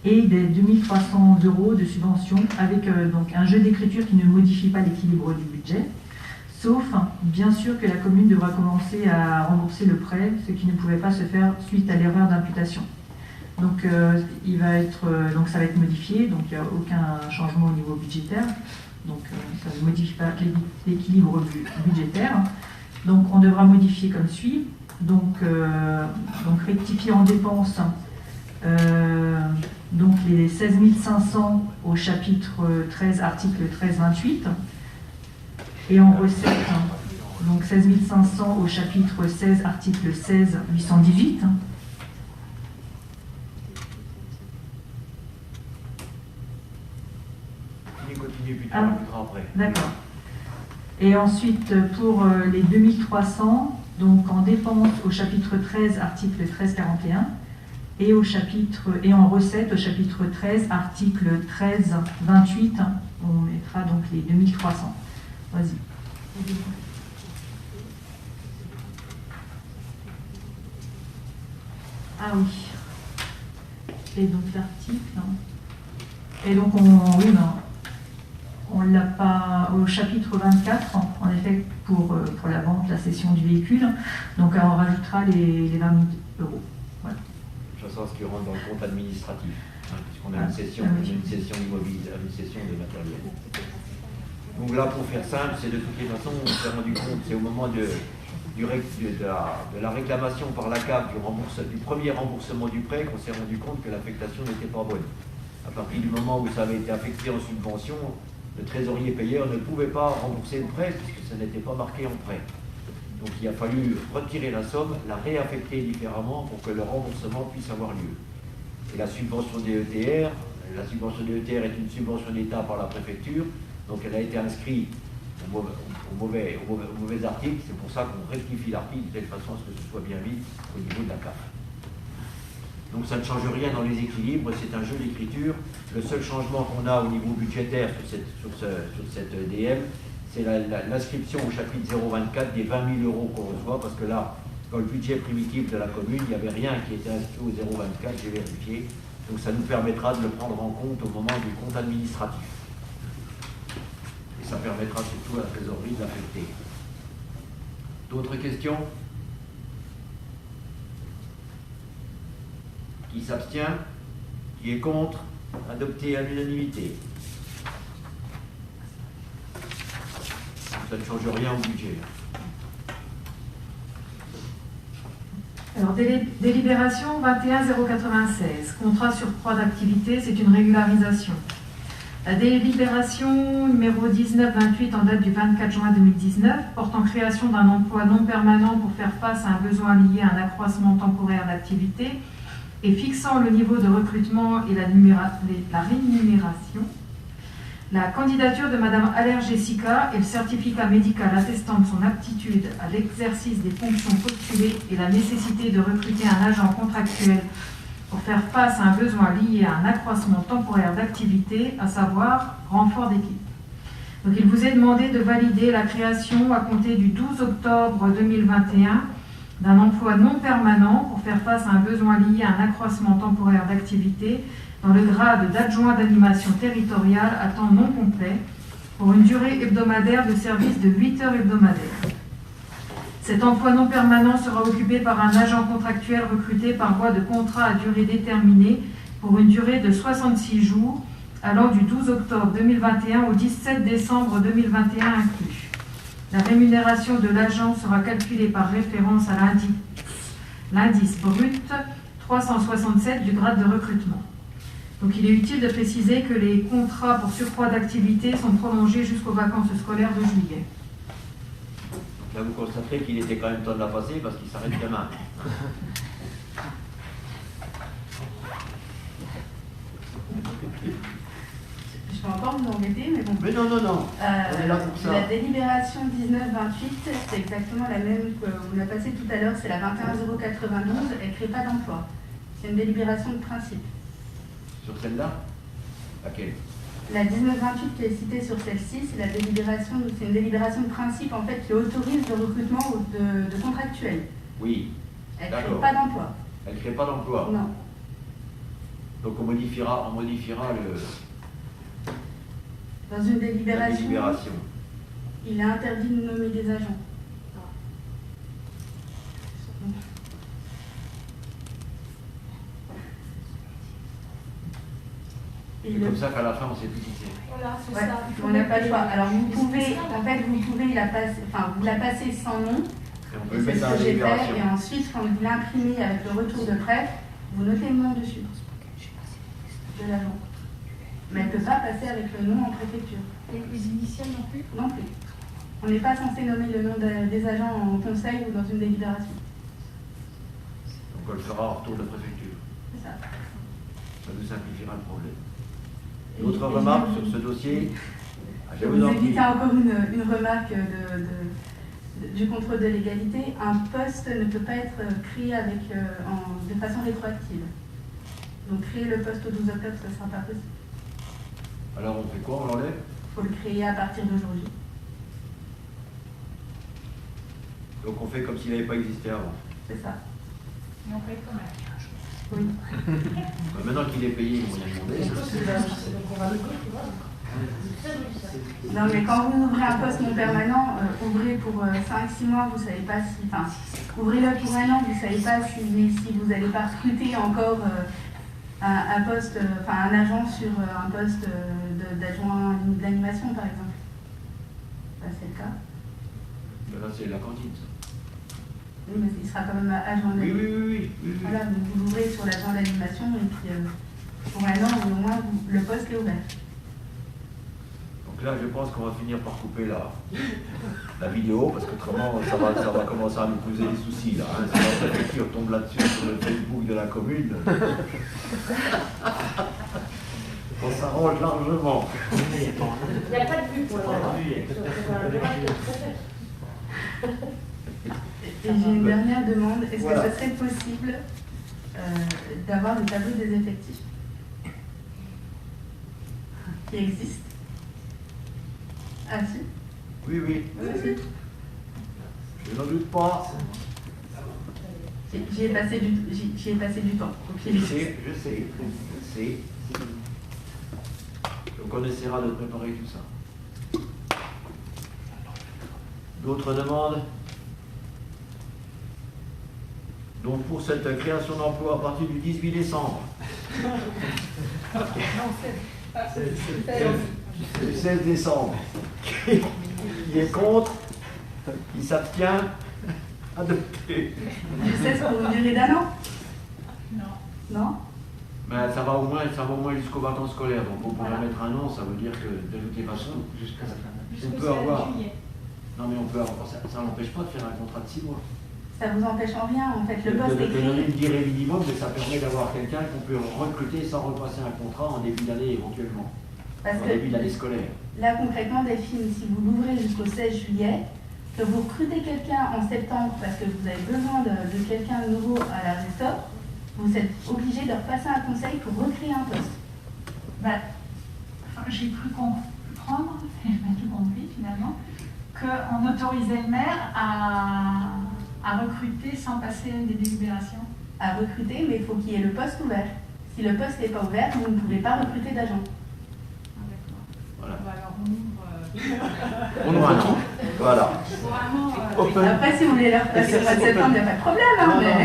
et des 2300 euros de subvention avec donc un jeu d'écriture qui ne modifie pas l'équilibre du budget, sauf bien sûr que la commune devra commencer à rembourser le prêt, ce qui ne pouvait pas se faire suite à l'erreur d'imputation. Donc, donc ça va être modifié, donc il n'y a aucun changement au niveau budgétaire. Donc ça ne modifie pas l'équilibre budgétaire. Donc on devra modifier comme suit. Donc rectifier en dépenses donc les 16 500 au chapitre 13, article 1328. Et en recettes, donc 16 500 au chapitre 16, article 16, 818. D'accord. Et ensuite, pour les 2300, donc en dépenses au chapitre 13, article 1341, et en recettes au chapitre 13, article 1328, on mettra donc les 2300. Vas-y. Ah oui. Et donc l'article. Et donc on l'a pas au chapitre 24, en effet, pour la vente, la cession du véhicule. Donc on rajoutera les 20 000 euros. Voilà. De toute façon, ce qui rentre dans le compte administratif, puisqu'on a une cession immobilière, une cession de matériel. Donc là, pour faire simple, c'est de toutes les façons, on s'est rendu compte, c'est au moment de la réclamation par la CAF du premier remboursement du prêt qu'on s'est rendu compte que l'affectation n'était pas bonne. À partir du moment où ça avait été affecté en subvention, le trésorier payeur ne pouvait pas rembourser le prêt puisque ça n'était pas marqué en prêt. Donc il a fallu retirer la somme, la réaffecter différemment pour que le remboursement puisse avoir lieu. Et la subvention DETR est une subvention d'État par la préfecture, donc elle a été inscrite au mauvais article. C'est pour ça qu'on rectifie l'article de telle façon à ce que ce soit bien vite au niveau de la CAF. Donc ça ne change rien dans les équilibres, c'est un jeu d'écriture. Le seul changement qu'on a au niveau budgétaire sur cette DM, c'est l'inscription au chapitre 024 des 20 000 euros qu'on reçoit, parce que là, dans le budget primitif de la commune, il n'y avait rien qui était inscrit au 024, j'ai vérifié. Donc ça nous permettra de le prendre en compte au moment du compte administratif. Et ça permettra surtout à la trésorerie de l'affecter. D'autres questions ? Qui s'abstient? Qui est contre? Adopté à l'unanimité. Ça ne change rien au budget. Alors, délibération 21 096, contrat surcroît d'activité, c'est une régularisation. La délibération numéro 1928 en date du 24 juin 2019 portant création d'un emploi non permanent pour faire face à un besoin lié à un accroissement temporaire d'activité et fixant le niveau de recrutement et la rémunération. La candidature de Madame Allaire Jessica et le certificat médical attestant de son aptitude à l'exercice des fonctions postulées et la nécessité de recruter un agent contractuel pour faire face à un besoin lié à un accroissement temporaire d'activité, à savoir renfort d'équipe. Donc il vous est demandé de valider la création à compter du 12 octobre 2021 d'un emploi non permanent pour faire face à un besoin lié à un accroissement temporaire d'activité dans le grade d'adjoint d'animation territoriale à temps non complet pour une durée hebdomadaire de service de 8 heures hebdomadaires. Cet emploi non permanent sera occupé par un agent contractuel recruté par voie de contrat à durée déterminée pour une durée de 66 jours allant du 12 octobre 2021 au 17 décembre 2021 inclus. La rémunération de l'agent sera calculée par référence à l'indice brut 367 du grade de recrutement. Donc il est utile de préciser que les contrats pour surcroît d'activité sont prolongés jusqu'aux vacances scolaires de juillet. Là, vous constaterez qu'il était quand même temps de la passer parce qu'il s'arrête demain. Je vais encore vous embêter, mais bon. Mais non, non, non. On est là pour ça. La délibération 1928, c'est exactement la même qu'on a passée tout à l'heure, c'est la 21.092, elle ne crée pas d'emploi. C'est une délibération de principe. Sur celle-là? Laquelle? La 1928 qui est citée sur celle-ci, c'est une délibération de principe en fait qui autorise le recrutement de contractuels. Oui. Elle ne crée pas d'emploi. Elle ne crée pas d'emploi? Non. Donc on modifiera Dans une la délibération. Il est interdit de nommer des agents. C'est comme ça qu'à la fin on sait plus qui c'est. Voilà, c'est Ouais, ça. on n'a pas le choix. Alors vous pouvez la passer, vous la passez sans nom. Et on peut le C'est mettre ce dans la que j'ai fait. délibération. Et ensuite, quand vous l'imprimez avec le retour de prêt, vous notez le nom dessus de l'agent. Mais elle ne peut pas passer avec le nom en préfecture. Et les initiales non plus? Non plus. On n'est pas censé nommer le nom des agents en conseil ou dans une délibération. Donc on le fera en retour de préfecture. C'est ça. Ça nous simplifiera le problème. Et- D'autres et remarques je- sur ce dossier? Je vais vous éviter encore une remarque du contrôle de légalité. Un poste ne peut pas être créé de façon rétroactive. Donc créer le poste au 12 octobre, ce ne sera pas possible. Alors on fait quoi? On l'enlève? Il faut le créer à partir d'aujourd'hui. Donc on fait comme s'il n'avait pas existé avant. C'est ça. Mais on paye quand même. Oui. Maintenant qu'il est payé, on y a demandé. Non, mais quand vous ouvrez un poste non permanent, ouvrez pour 5-6 mois, vous ne savez pas si. Enfin, ouvrez-le pour un an, vous ne savez pas si vous n'allez pas recruter encore un poste, un agent sur un poste d'adjoint d'animation, par exemple. C'est le cas. Là, c'est la cantine, ça. Oui, mais il sera quand même agent Oui, d'animation. oui. Voilà, donc vous l'ouvrez sur l'agent d'animation et puis pour un an, au moins, le poste est ouvert. Donc là, je pense qu'on va finir par couper la vidéo, parce qu'autrement, ça va commencer à nous poser des soucis, là. Hein. Si la préfecture tombe là-dessus sur le Facebook de la commune, on s'arrange largement. Il n'y a pas de but pour le moment. Et j'ai une dernière demande. Est-ce Voilà. que ce serait possible d'avoir le tableau des effectifs qui existe? Ah si? Oui. Oui, si. Je n'en doute pas. J'y ai passé du temps. Donc, il Je existe. sais. Donc on essaiera de préparer tout ça. D'autres demandes? Donc pour cette création d'emploi à partir du 18 décembre. C'est le 16 décembre. Qui est contre? Qui s'abstient? Adopté. Du 16 pour une durée d'un an? Non. Non? Ben, ça va au moins jusqu'aux vacances scolaires. Donc on pourrait mettre un an, ça veut dire que de toutes les façons, Jusqu'à la fin de on Jusqu'au peut 16 avoir. juillet. Non mais on peut avoir. Ça n'empêche pas de faire un contrat de 6 mois. Ça vous empêche en rien, en fait. Le De poste est donner une créé. durée minimum, mais ça permet d'avoir quelqu'un qu'on peut recruter sans repasser un contrat en début d'année éventuellement. Parce En que début d'année scolaire. là, concrètement, Delphine, si vous l'ouvrez jusqu'au 16 juillet, que vous recrutez quelqu'un en septembre parce que vous avez besoin de quelqu'un de nouveau à la restore, vous êtes obligé de repasser un conseil pour recréer un poste. J'ai cru comprendre, et je n'ai tout compris finalement, qu'on autorisait le maire à recruter sans passer des délibérations. À recruter, mais il faut qu'il y ait le poste ouvert. Si le poste n'est pas ouvert, vous ne pouvez pas recruter d'agents. Ah, d'accord. Voilà. Bah alors on ouvre On ouvre un an. Voilà. pour un an. Après, si vous voulez leur passer au mois de septembre, il n'y a pas de problème. Hein, mais...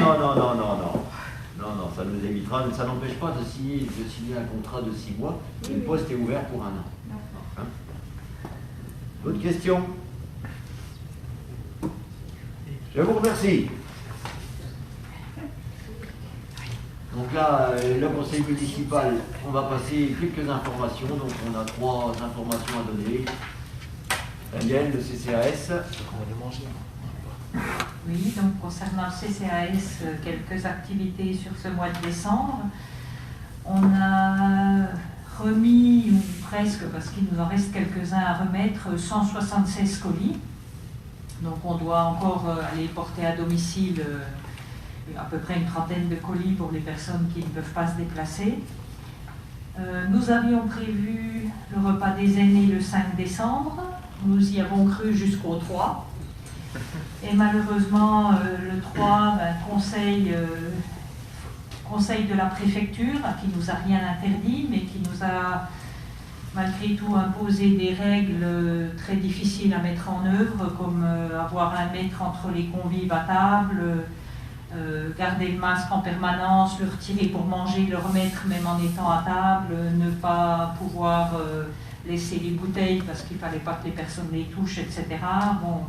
Non, ça nous évitera. Ça n'empêche pas de signer un contrat de 6 mois. Le poste est ouvert pour un an. D'accord. D'autres questions? Je vous remercie. Donc là, le conseil municipal, on va passer quelques informations. Donc on a 3 informations à donner. Daniel, le CCAS. On va le manger. Oui, donc concernant le CCAS, quelques activités sur ce mois de décembre. On a remis, ou presque, parce qu'il nous en reste quelques-uns à remettre, 176 colis. Donc on doit encore aller porter à domicile à peu près une trentaine de colis pour les personnes qui ne peuvent pas se déplacer. Nous avions prévu le repas des aînés le 5 décembre. Nous y avons cru jusqu'au 3. Et malheureusement, le 3, conseil de la préfecture, qui nous a rien interdit, mais qui nous a malgré tout imposé des règles très difficiles à mettre en œuvre, comme avoir 1 mètre entre les convives à table, garder le masque en permanence, le retirer pour manger, le remettre même en étant à table, ne pas pouvoir laisser les bouteilles parce qu'il ne fallait pas que les personnes les touchent, etc. Bon,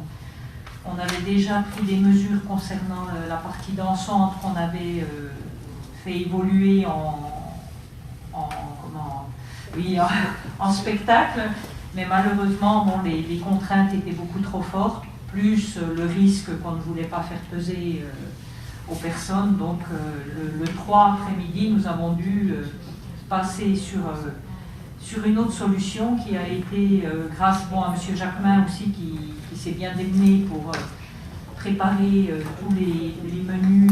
on avait déjà pris des mesures concernant la partie dansante qu'on avait fait évoluer en spectacle, mais malheureusement, bon, les contraintes étaient beaucoup trop fortes, plus le risque qu'on ne voulait pas faire peser aux personnes. Donc le 3 après-midi, nous avons dû passer sur une autre solution qui a été, grâce à M. Jacquemin aussi, qui s'est bien démené pour préparer tous les menus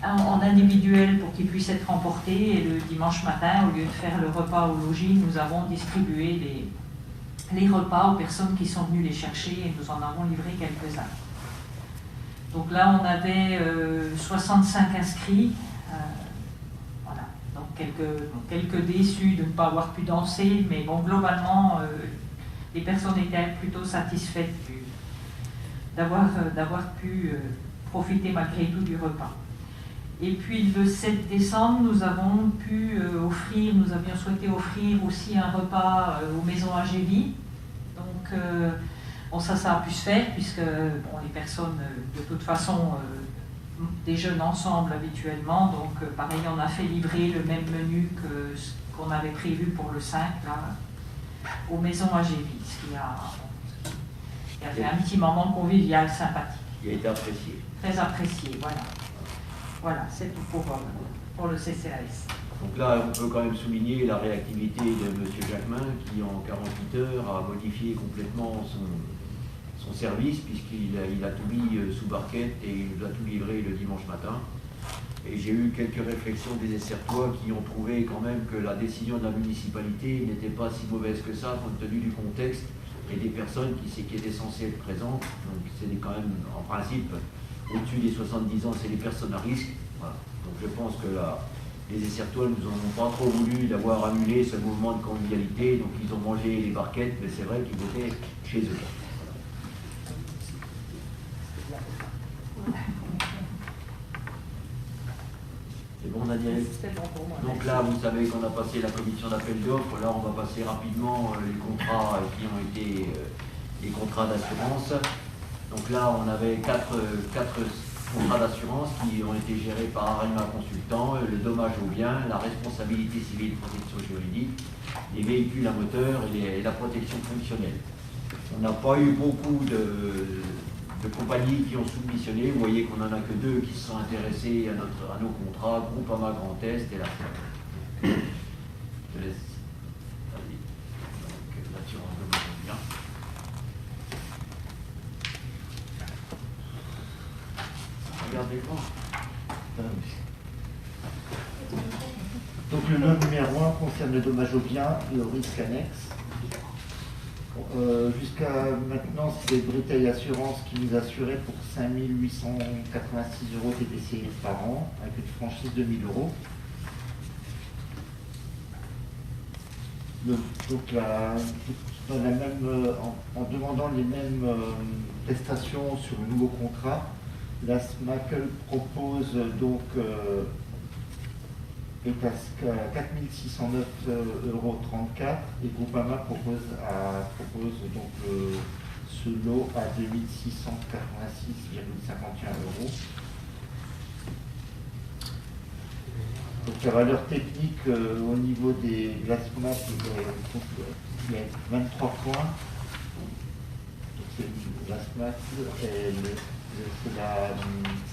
en individuel pour qu'ils puissent être emportés. Et le dimanche matin, au lieu de faire le repas au logis, nous avons distribué les repas aux personnes qui sont venues les chercher et nous en avons livré quelques-uns. Donc là, on avait 65 inscrits. Voilà. Donc quelques déçus de ne pas avoir pu danser, mais bon, globalement, les personnes étaient plutôt satisfaites d'avoir pu profiter malgré tout du repas. Et puis le 7 décembre, nous avions souhaité offrir aussi un repas aux maisons AGV. Donc ça a pu se faire puisque les personnes de toute façon déjeunent ensemble habituellement. Donc pareil, on a fait livrer le même menu que ce qu'on avait prévu pour le 5 là, aux maisons AGV, ce qui a fait un petit moment convivial, sympathique. Qui a été apprécié. Très apprécié, voilà. Voilà, c'est tout pour le CCAS. Donc là, on peut quand même souligner la réactivité de M. Jacquemin qui, en 48 heures, a modifié complètement son service puisqu'il a tout mis sous barquette et il nous a tout livré le dimanche matin. Et j'ai eu quelques réflexions des Essertois qui ont trouvé quand même que la décision de la municipalité n'était pas si mauvaise que ça compte tenu du contexte et des personnes qui étaient censées être présentes. Donc c'est quand même, en principe, au-dessus des 70 ans, c'est les personnes à risque. Voilà. Donc je pense que les Essertois nous en ont pas trop voulu d'avoir annulé ce mouvement de convivialité. Donc ils ont mangé les barquettes, mais c'est vrai qu'ils étaient chez eux. C'est bon, Daniel? C'est bon pour moi. Donc là, vous savez qu'on a passé la commission d'appel d'offres. Là, on va passer rapidement les contrats qui ont été les contrats d'assurance. Donc là, on avait quatre contrats d'assurance qui ont été gérés par Arima Consultant, le dommage aux biens, la responsabilité civile et protection juridique, les véhicules à moteur et la protection fonctionnelle. On n'a pas eu beaucoup de compagnies qui ont soumissionné. Vous voyez qu'on n'en a que 2 qui se sont intéressés à nos contrats, Groupama Grand Est et la Je te laisse. Allez. Donc, l'assurance dommage aux biens. Regardez l'écran. Donc le lot numéro 1 concerne le dommage aux biens et au risque annexe. Jusqu'à maintenant, c'est Brittail Assurance qui nous assurait pour 5 886 € TTC par an, avec une franchise de 1 000 €. Donc en demandant les mêmes prestations sur le nouveau contrat, la SMACL propose donc est à 4 609,34 € et Groupama propose donc ce lot à 2686,51 €. Donc la valeur technique au niveau des glace-mat, il y a 23 points. Donc c'est glace-mat,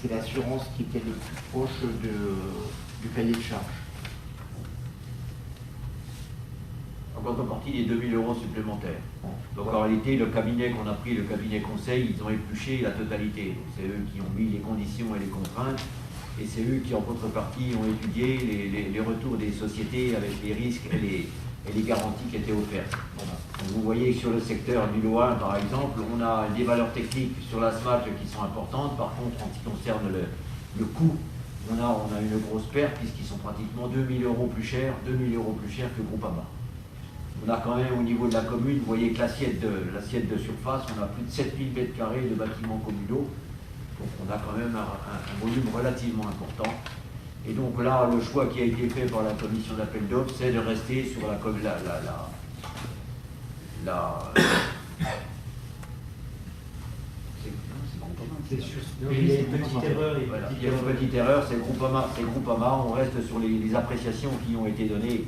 c'est l'assurance qui était le plus proche du cahier de charge. En contrepartie des 2 000 € supplémentaires. Donc en réalité, le cabinet qu'on a pris, le cabinet conseil, ils ont épluché la totalité. Donc c'est eux qui ont mis les conditions et les contraintes, et c'est eux qui en contrepartie ont étudié les retours des sociétés avec les risques et les garanties qui étaient offertes. Voilà. Donc vous voyez que sur le secteur du Loin, par exemple, on a des valeurs techniques sur la SMAC qui sont importantes. Par contre, en ce qui concerne le coût, on a une grosse perte puisqu'ils sont pratiquement 2 000 € plus chers, que Groupama. On a quand même au niveau de la commune, vous voyez que l'assiette de surface, on a plus de 7 000 m² de bâtiments communaux. Donc on a quand même un volume relativement important. Et donc là, le choix qui a été fait par la commission d'appel d'offres, c'est de rester sur il y a une petite erreur. Il y a une petite erreur, c'est Groupama. On reste sur les appréciations qui ont été données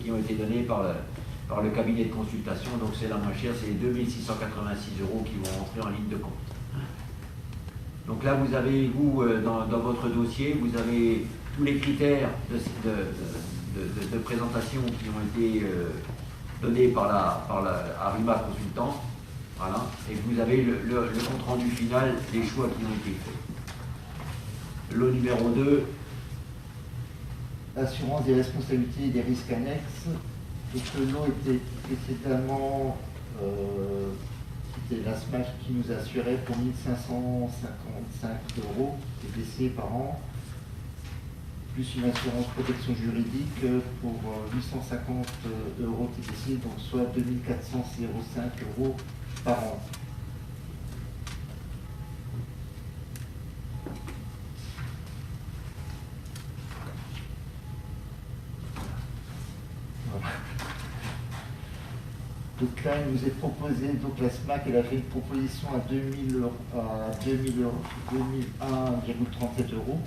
par le cabinet de consultation. Donc c'est la moins chère, c'est les 2 686 € qui vont rentrer en ligne de compte. Donc là, vous avez, dans votre dossier, vous avez tous les critères de présentation qui ont été donnés par la Arima Consultant. Voilà. Et vous avez le compte-rendu final des choix qui ont été faits. Lot numéro 2. Assurance des responsabilités et des risques annexes. Donc le lot était précédemment... C'était la SMAC qui nous assurait pour 1 555 € TTC par an, plus une assurance protection juridique pour 850 € TTC, donc soit 2 405 € par an. Voilà. Donc là, il nous est proposé, donc la SMAC, elle a fait une proposition à 2001,37 €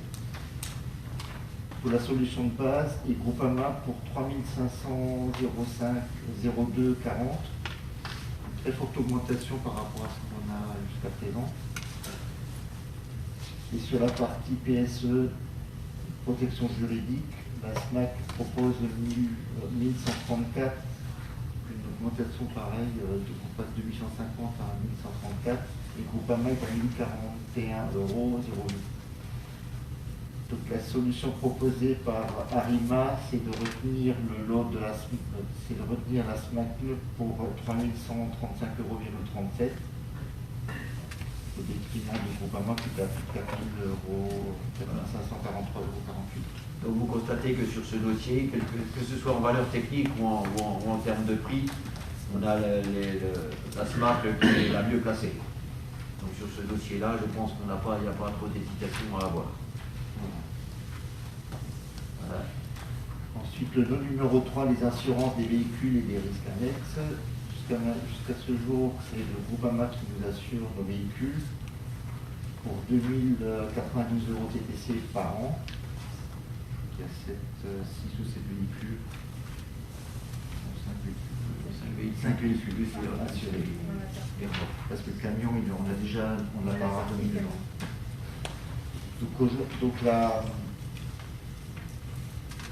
pour la solution de base et Groupama pour 3 505,02,40. Une très forte augmentation par rapport à ce qu'on a jusqu'à présent. Et sur la partie PSE, protection juridique, la SMAC propose 1134. Une augmentation pareille, on passe de 850 à 1134 et Groupama est à 1041,08 €. Donc la solution proposée par Arima, c'est de retenir le lot de la SMAC pour 3 135,37 € au détriment du Groupama qui est à plus de 4 543,48 €. Donc vous constatez que sur ce dossier, que ce soit en valeur technique ou en termes de prix, on a la SMAC qui est la mieux placée. Donc sur ce dossier-là, je pense qu'il n'y a pas trop d'hésitation à avoir. Voilà. Ensuite, le lot numéro 3, les assurances des véhicules et des risques annexes. Jusqu'à ce jour, c'est le Groupama qui nous assure nos véhicules pour 2 092 € TTC par an. Il y a 6 ou 7 véhicules. 5 véhicules assurés. Parce que le camion, on l'a pas donné. Donc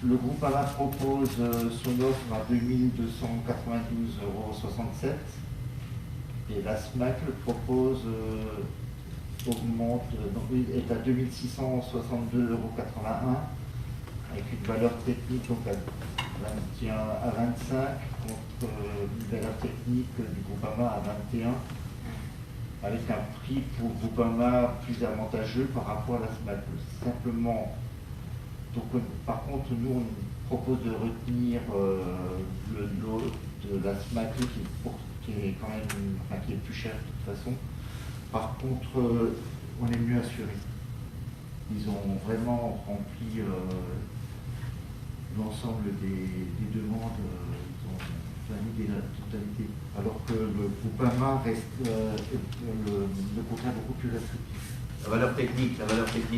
le Groupama propose son offre à 2 292,67 € et la SMAC le propose est à 2 662,81 € avec une valeur technique donc à 25 contre une valeur technique du Groupama à 21 avec un prix pour Groupama plus avantageux par rapport à la SMAC. Simplement, donc, par contre, nous on propose de retenir le lot de la SMAC qui est quand même qui est plus cher de toute façon. Par contre, on est mieux assuré. Ils ont vraiment rempli l'ensemble des demandes. totalité. Alors que le Groupama reste le contrat beaucoup plus restrictif. La valeur technique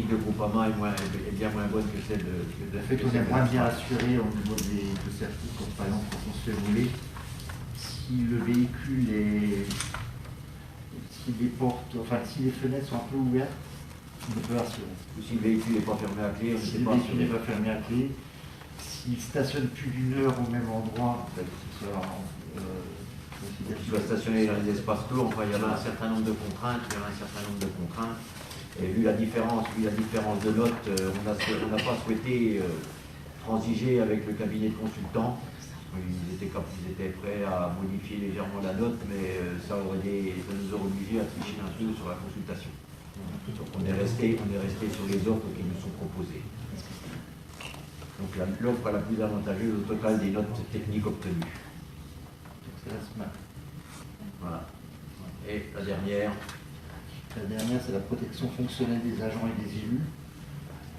de Groupama est bien moins bonne que celle de En fait, on est moins bien assuré au niveau de certains, comme par exemple quand on se fait rouler. Si le véhicule si les portes, enfin si les fenêtres sont un peu ouvertes, on peut assurer. Ou si le véhicule n'est pas fermé à clé, on ne Si sait le pas véhicule n'est assuré. pas fermé à clé, s'il stationne plus d'une heure au même endroit, que ce soit Tu vas stationner dans les espaces clos, enfin il y en a un certain nombre de contraintes, Et vu la différence de notes, on n'a pas souhaité transiger avec le cabinet de consultants. Ils étaient prêts à modifier légèrement la note, mais ça nous aurait obligé à tricher un peu sur la consultation. Donc on est resté sur les offres qui nous sont proposées. Donc l'offre la plus avantageuse au total des notes techniques obtenues. c'est la SMAC. Voilà. Et la dernière. La dernière, c'est la protection fonctionnelle des agents et des élus.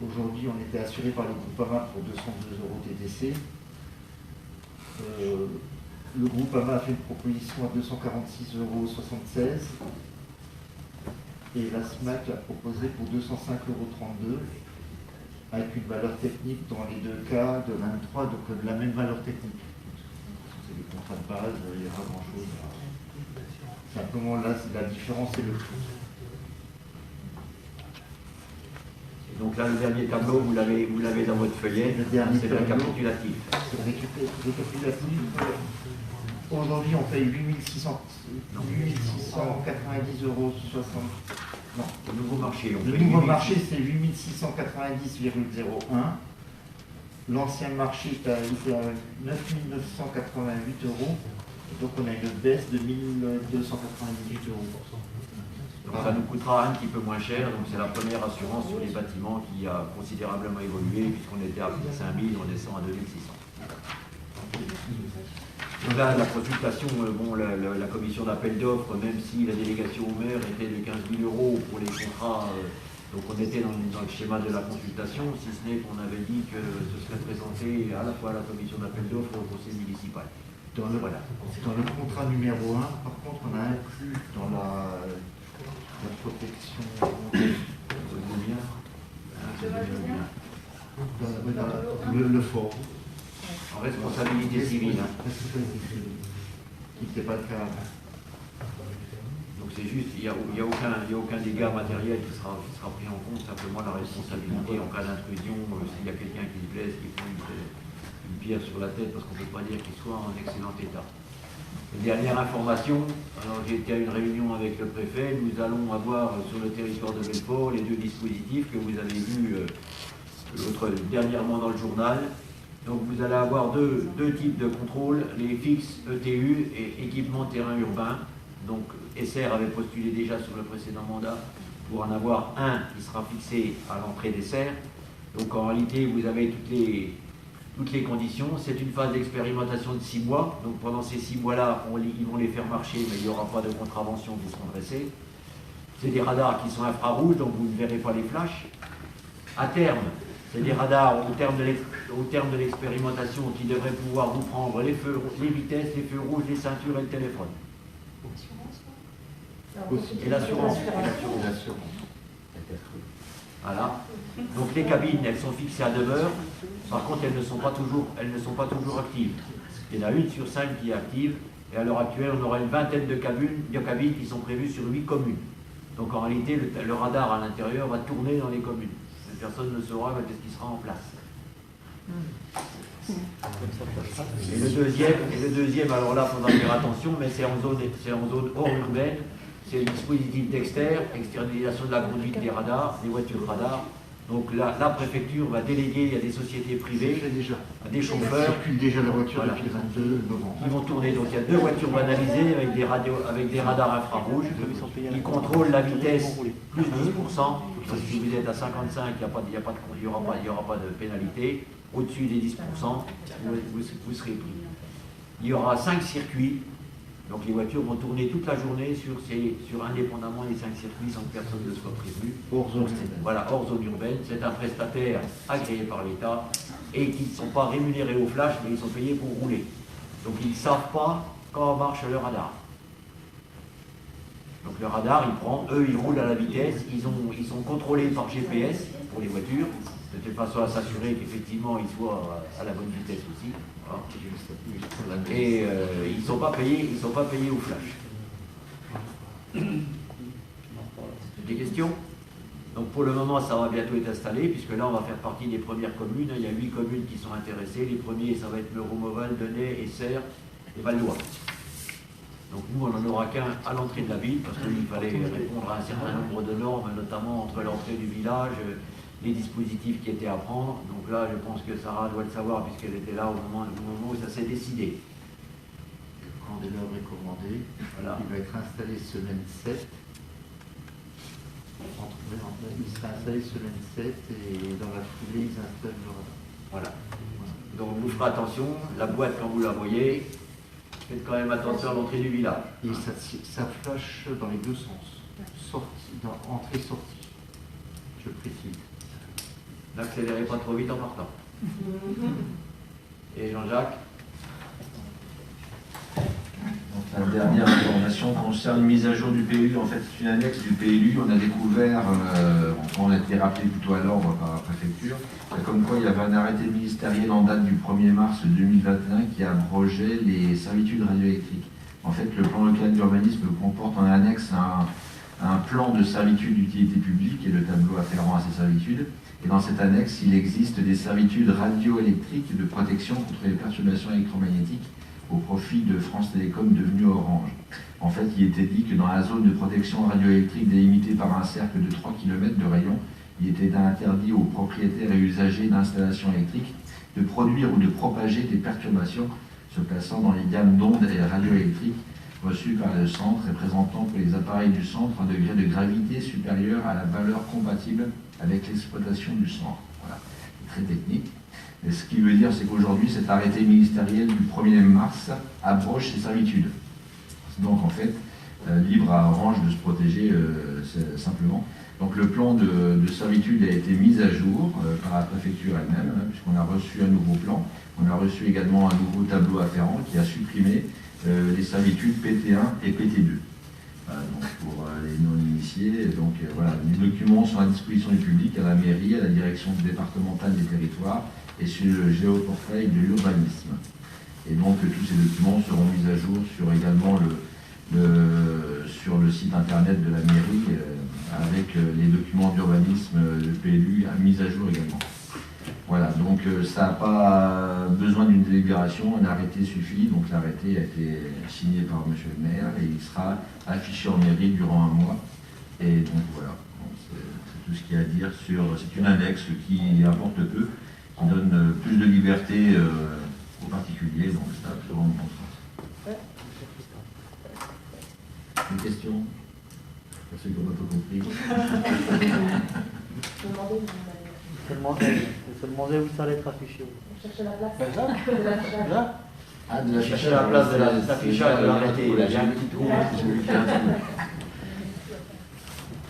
Aujourd'hui, on était assuré par le Groupama pour 202 € TTC. Le Groupama a fait une proposition à 246,76 € et la SMAC l'a proposé pour 205,32 € avec une valeur technique dans les deux cas de 23, donc de la même valeur technique. C'est des contrats de base, il n'y a pas grand-chose. Simplement là, la différence, c'est le prix. Donc là, le dernier tableau, vous l'avez dans votre feuillet, Le dernier c'est le tableau. récapitulatif. C'est le récapitulatif. Aujourd'hui, on paye 890,60 €. Non. Le nouveau marché. Le nouveau marché, c'est 8690,01. L'ancien marché était à 9988 €. Donc on a une baisse de 1298 €. Donc ça nous coûtera un petit peu moins cher. Donc c'est la première assurance sur les bâtiments qui a considérablement évolué, puisqu'on était à 5000, on descend à 2600. Donc là, la consultation, la commission d'appel d'offres, même si la délégation au maire était de 15 000 € pour les contrats, donc on était dans le schéma de la consultation, si ce n'est qu'on avait dit que ce serait présenté à la fois à la commission d'appel d'offres et au conseil municipal. Dans le contrat numéro 1, par contre, on a inclus dans la protection le fort. En responsabilité civile. Qui n'était pas le cas. Donc c'est juste, il n'y a aucun dégât matériel qui sera pris en compte, simplement la responsabilité en cas d'intrusion, s'il y a quelqu'un qui se blesse, qui prend une pierre sur la tête, parce qu'on ne peut pas dire qu'il soit en excellent état. Et dernière information, alors j'ai été à une réunion avec le préfet, nous allons avoir sur le territoire de Belfort les deux dispositifs que vous avez vus dernièrement dans le journal. Donc vous allez avoir deux types de contrôles, les fixes ETU et équipement terrain urbain. Donc SR avait postulé déjà sur le précédent mandat pour en avoir un qui sera fixé à l'entrée des serres. Donc en réalité vous avez toutes les conditions. C'est une phase d'expérimentation de 6 mois. Donc pendant ces 6 mois-là, ils vont les faire marcher, mais il n'y aura pas de contraventions qui seront dressées. C'est des radars qui sont infrarouges, donc vous ne verrez pas les flashs. À terme, c'est des radars au terme de l'expérimentation qui devraient pouvoir vous prendre les vitesses, les feux rouges, les ceintures et le téléphone. Et l'assurance. Voilà. Donc les cabines, elles sont fixées à demeure. Par contre, elles ne sont pas toujours actives. Il y en a une sur 5 qui est active. Et à l'heure actuelle, on aura une vingtaine de cabines qui sont prévues sur 8 communes. Donc en réalité, le radar à l'intérieur va tourner dans les communes. Personne ne saura qu'est-ce qui sera en place. Et le deuxième, alors là, il faudra faire attention, mais c'est en zone hors urbaine. C'est le dispositif externalisation de la conduite des radars, des voitures radars. Donc là, la préfecture va déléguer à des sociétés privées, à des chauffeurs. Circule déjà la voiture depuis le 22 novembre. Qui vont tourner. Donc il y a 2 voitures banalisées avec des radars infrarouges qui contrôlent la vitesse plus 10%. Donc si vous êtes à 55, il n'y aura pas de pénalité. Au-dessus des 10%, vous serez pris. Il y aura 5 circuits. Donc les voitures vont tourner toute la journée sur indépendamment les 5 circuits sans que personne ne soit prévenu. Hors zone urbaine. Voilà, hors zone urbaine. C'est un prestataire agréé par l'État et qui ne sont pas rémunérés au flash, mais ils sont payés pour rouler. Donc ils ne savent pas quand marche le radar. Donc le radar, il prend, eux, ils roulent à la vitesse, ils sont contrôlés par GPS pour les voitures, de telle façon à s'assurer qu'effectivement ils soient à la bonne vitesse aussi. Voilà. Et ils ne sont pas payés au flash. Des questions? Donc pour le moment, ça va bientôt être installé, puisque là, on va faire partie des premières communes. Il y a 8 communes qui sont intéressées. Les premiers, ça va être Meuron-Mauval, Denay, Essert et Val-d'Oie. Donc nous, on n'en aura qu'un à l'entrée de la ville, parce qu'il fallait répondre à un certain nombre de normes, notamment entre l'entrée du village, les dispositifs qui étaient à prendre. Donc là, je pense que Sarah doit le savoir, puisqu'elle était là au moment où ça s'est décidé. Quand de l'œuvre est commandé, voilà. Il va être installé semaine 7. Il sera installé semaine 7 et dans la foulée, ils installent le radar. Voilà. Donc vous ferez attention, la boîte quand vous la voyez, faites quand même attention à l'entrée du village. Et ça flash dans les deux sens. Entrée-sortie. Je précise. N'accélérez pas trop vite en partant. Et Jean-Jacques? Donc, la dernière information concerne une mise à jour du PLU. En fait, c'est une annexe du PLU. On a découvert, on a été rappelé plutôt à l'ordre par la préfecture, comme quoi il y avait un arrêté ministériel en date du 1er mars 2021 qui abrogeait les servitudes radioélectriques. En fait, le plan local d'urbanisme comporte en annexe un plan de servitude d'utilité publique et le tableau afférent à ces servitudes. Et dans cette annexe, il existe des servitudes radioélectriques de protection contre les perturbations électromagnétiques au profit de France Télécom devenue Orange. En fait, il était dit que dans la zone de protection radioélectrique délimitée par un cercle de 3 km de rayon, il était interdit aux propriétaires et usagers d'installations électriques de produire ou de propager des perturbations se plaçant dans les gammes d'ondes et radioélectriques reçues par le centre et présentant pour les appareils du centre un degré de gravité supérieur à la valeur compatible avec l'exploitation du centre. Voilà, c'est très technique. Et ce qui veut dire, c'est qu'aujourd'hui, cet arrêté ministériel du 1er mars abroge ces servitudes. Donc, en fait, libre à Orange de se protéger simplement. Donc, le plan de servitude a été mis à jour par la préfecture elle-même, puisqu'on a reçu un nouveau plan. On a reçu également un nouveau tableau afférent qui a supprimé les servitudes PT1 et PT2. Donc pour les non-initiés, donc voilà, les documents sont à disposition du public, à la mairie, à la direction départementale des territoires et sur le géoportail de l'urbanisme. Et donc tous ces documents seront mis à jour sur également sur le site internet de la mairie avec les documents d'urbanisme, le PLU mis à jour également. Voilà, donc ça n'a pas besoin d'une délibération, un arrêté suffit. Donc l'arrêté a été signé par M. le maire et il sera affiché en mairie durant un mois. Et donc voilà, c'est tout ce qu'il y a à dire sur. C'est une annexe qui apporte peu, qui donne plus de liberté aux particuliers, donc ça va dans le bon sens. Une question? Pour ceux qui n'ont pas tout compris. Se demander où ça allait être affiché. Chercher la place. Là Ah, de Chercher la place de l'affichage de l'arrêté. Il y a un petit trou.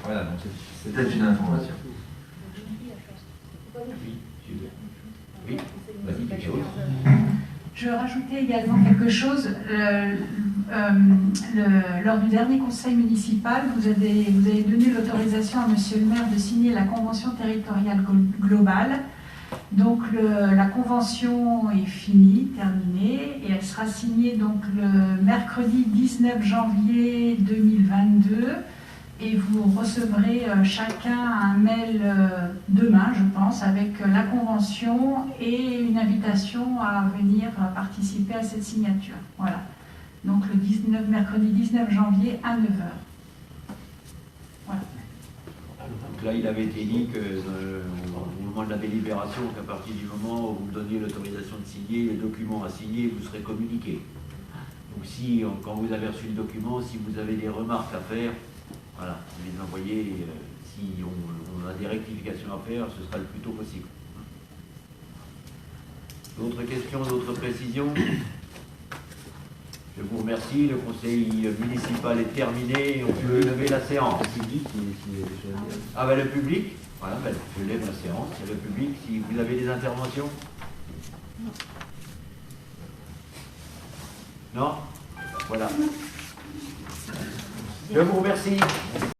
Voilà, donc c'est peut-être une information. Oui, vas-y, quelque chose. Je rajoutais également quelque chose. Lors du dernier conseil municipal, vous avez donné l'autorisation à Monsieur le maire de signer la convention territoriale globale. Donc la convention est finie, terminée, et elle sera signée donc le mercredi 19 janvier 2022. Et vous recevrez chacun un mail demain, je pense, avec la convention et une invitation à venir participer à cette signature. Voilà. Donc le mercredi 19 janvier à 9h. Voilà. Donc là, il avait été dit au moment de la délibération, qu'à partir du moment où vous me donniez l'autorisation de signer, les documents à signer vous serez communiqués. Donc si, quand vous avez reçu le document, si vous avez des remarques à faire, voilà, vous les envoyez, si on a des rectifications à faire, ce sera le plus tôt possible. D'autres questions, d'autres précisions? Je vous remercie, le conseil municipal est terminé, on peut lever la séance. Le public, ah ben le public, voilà, ben, je lève la séance, c'est le public, si vous avez des interventions. Non? Voilà. Je vous remercie.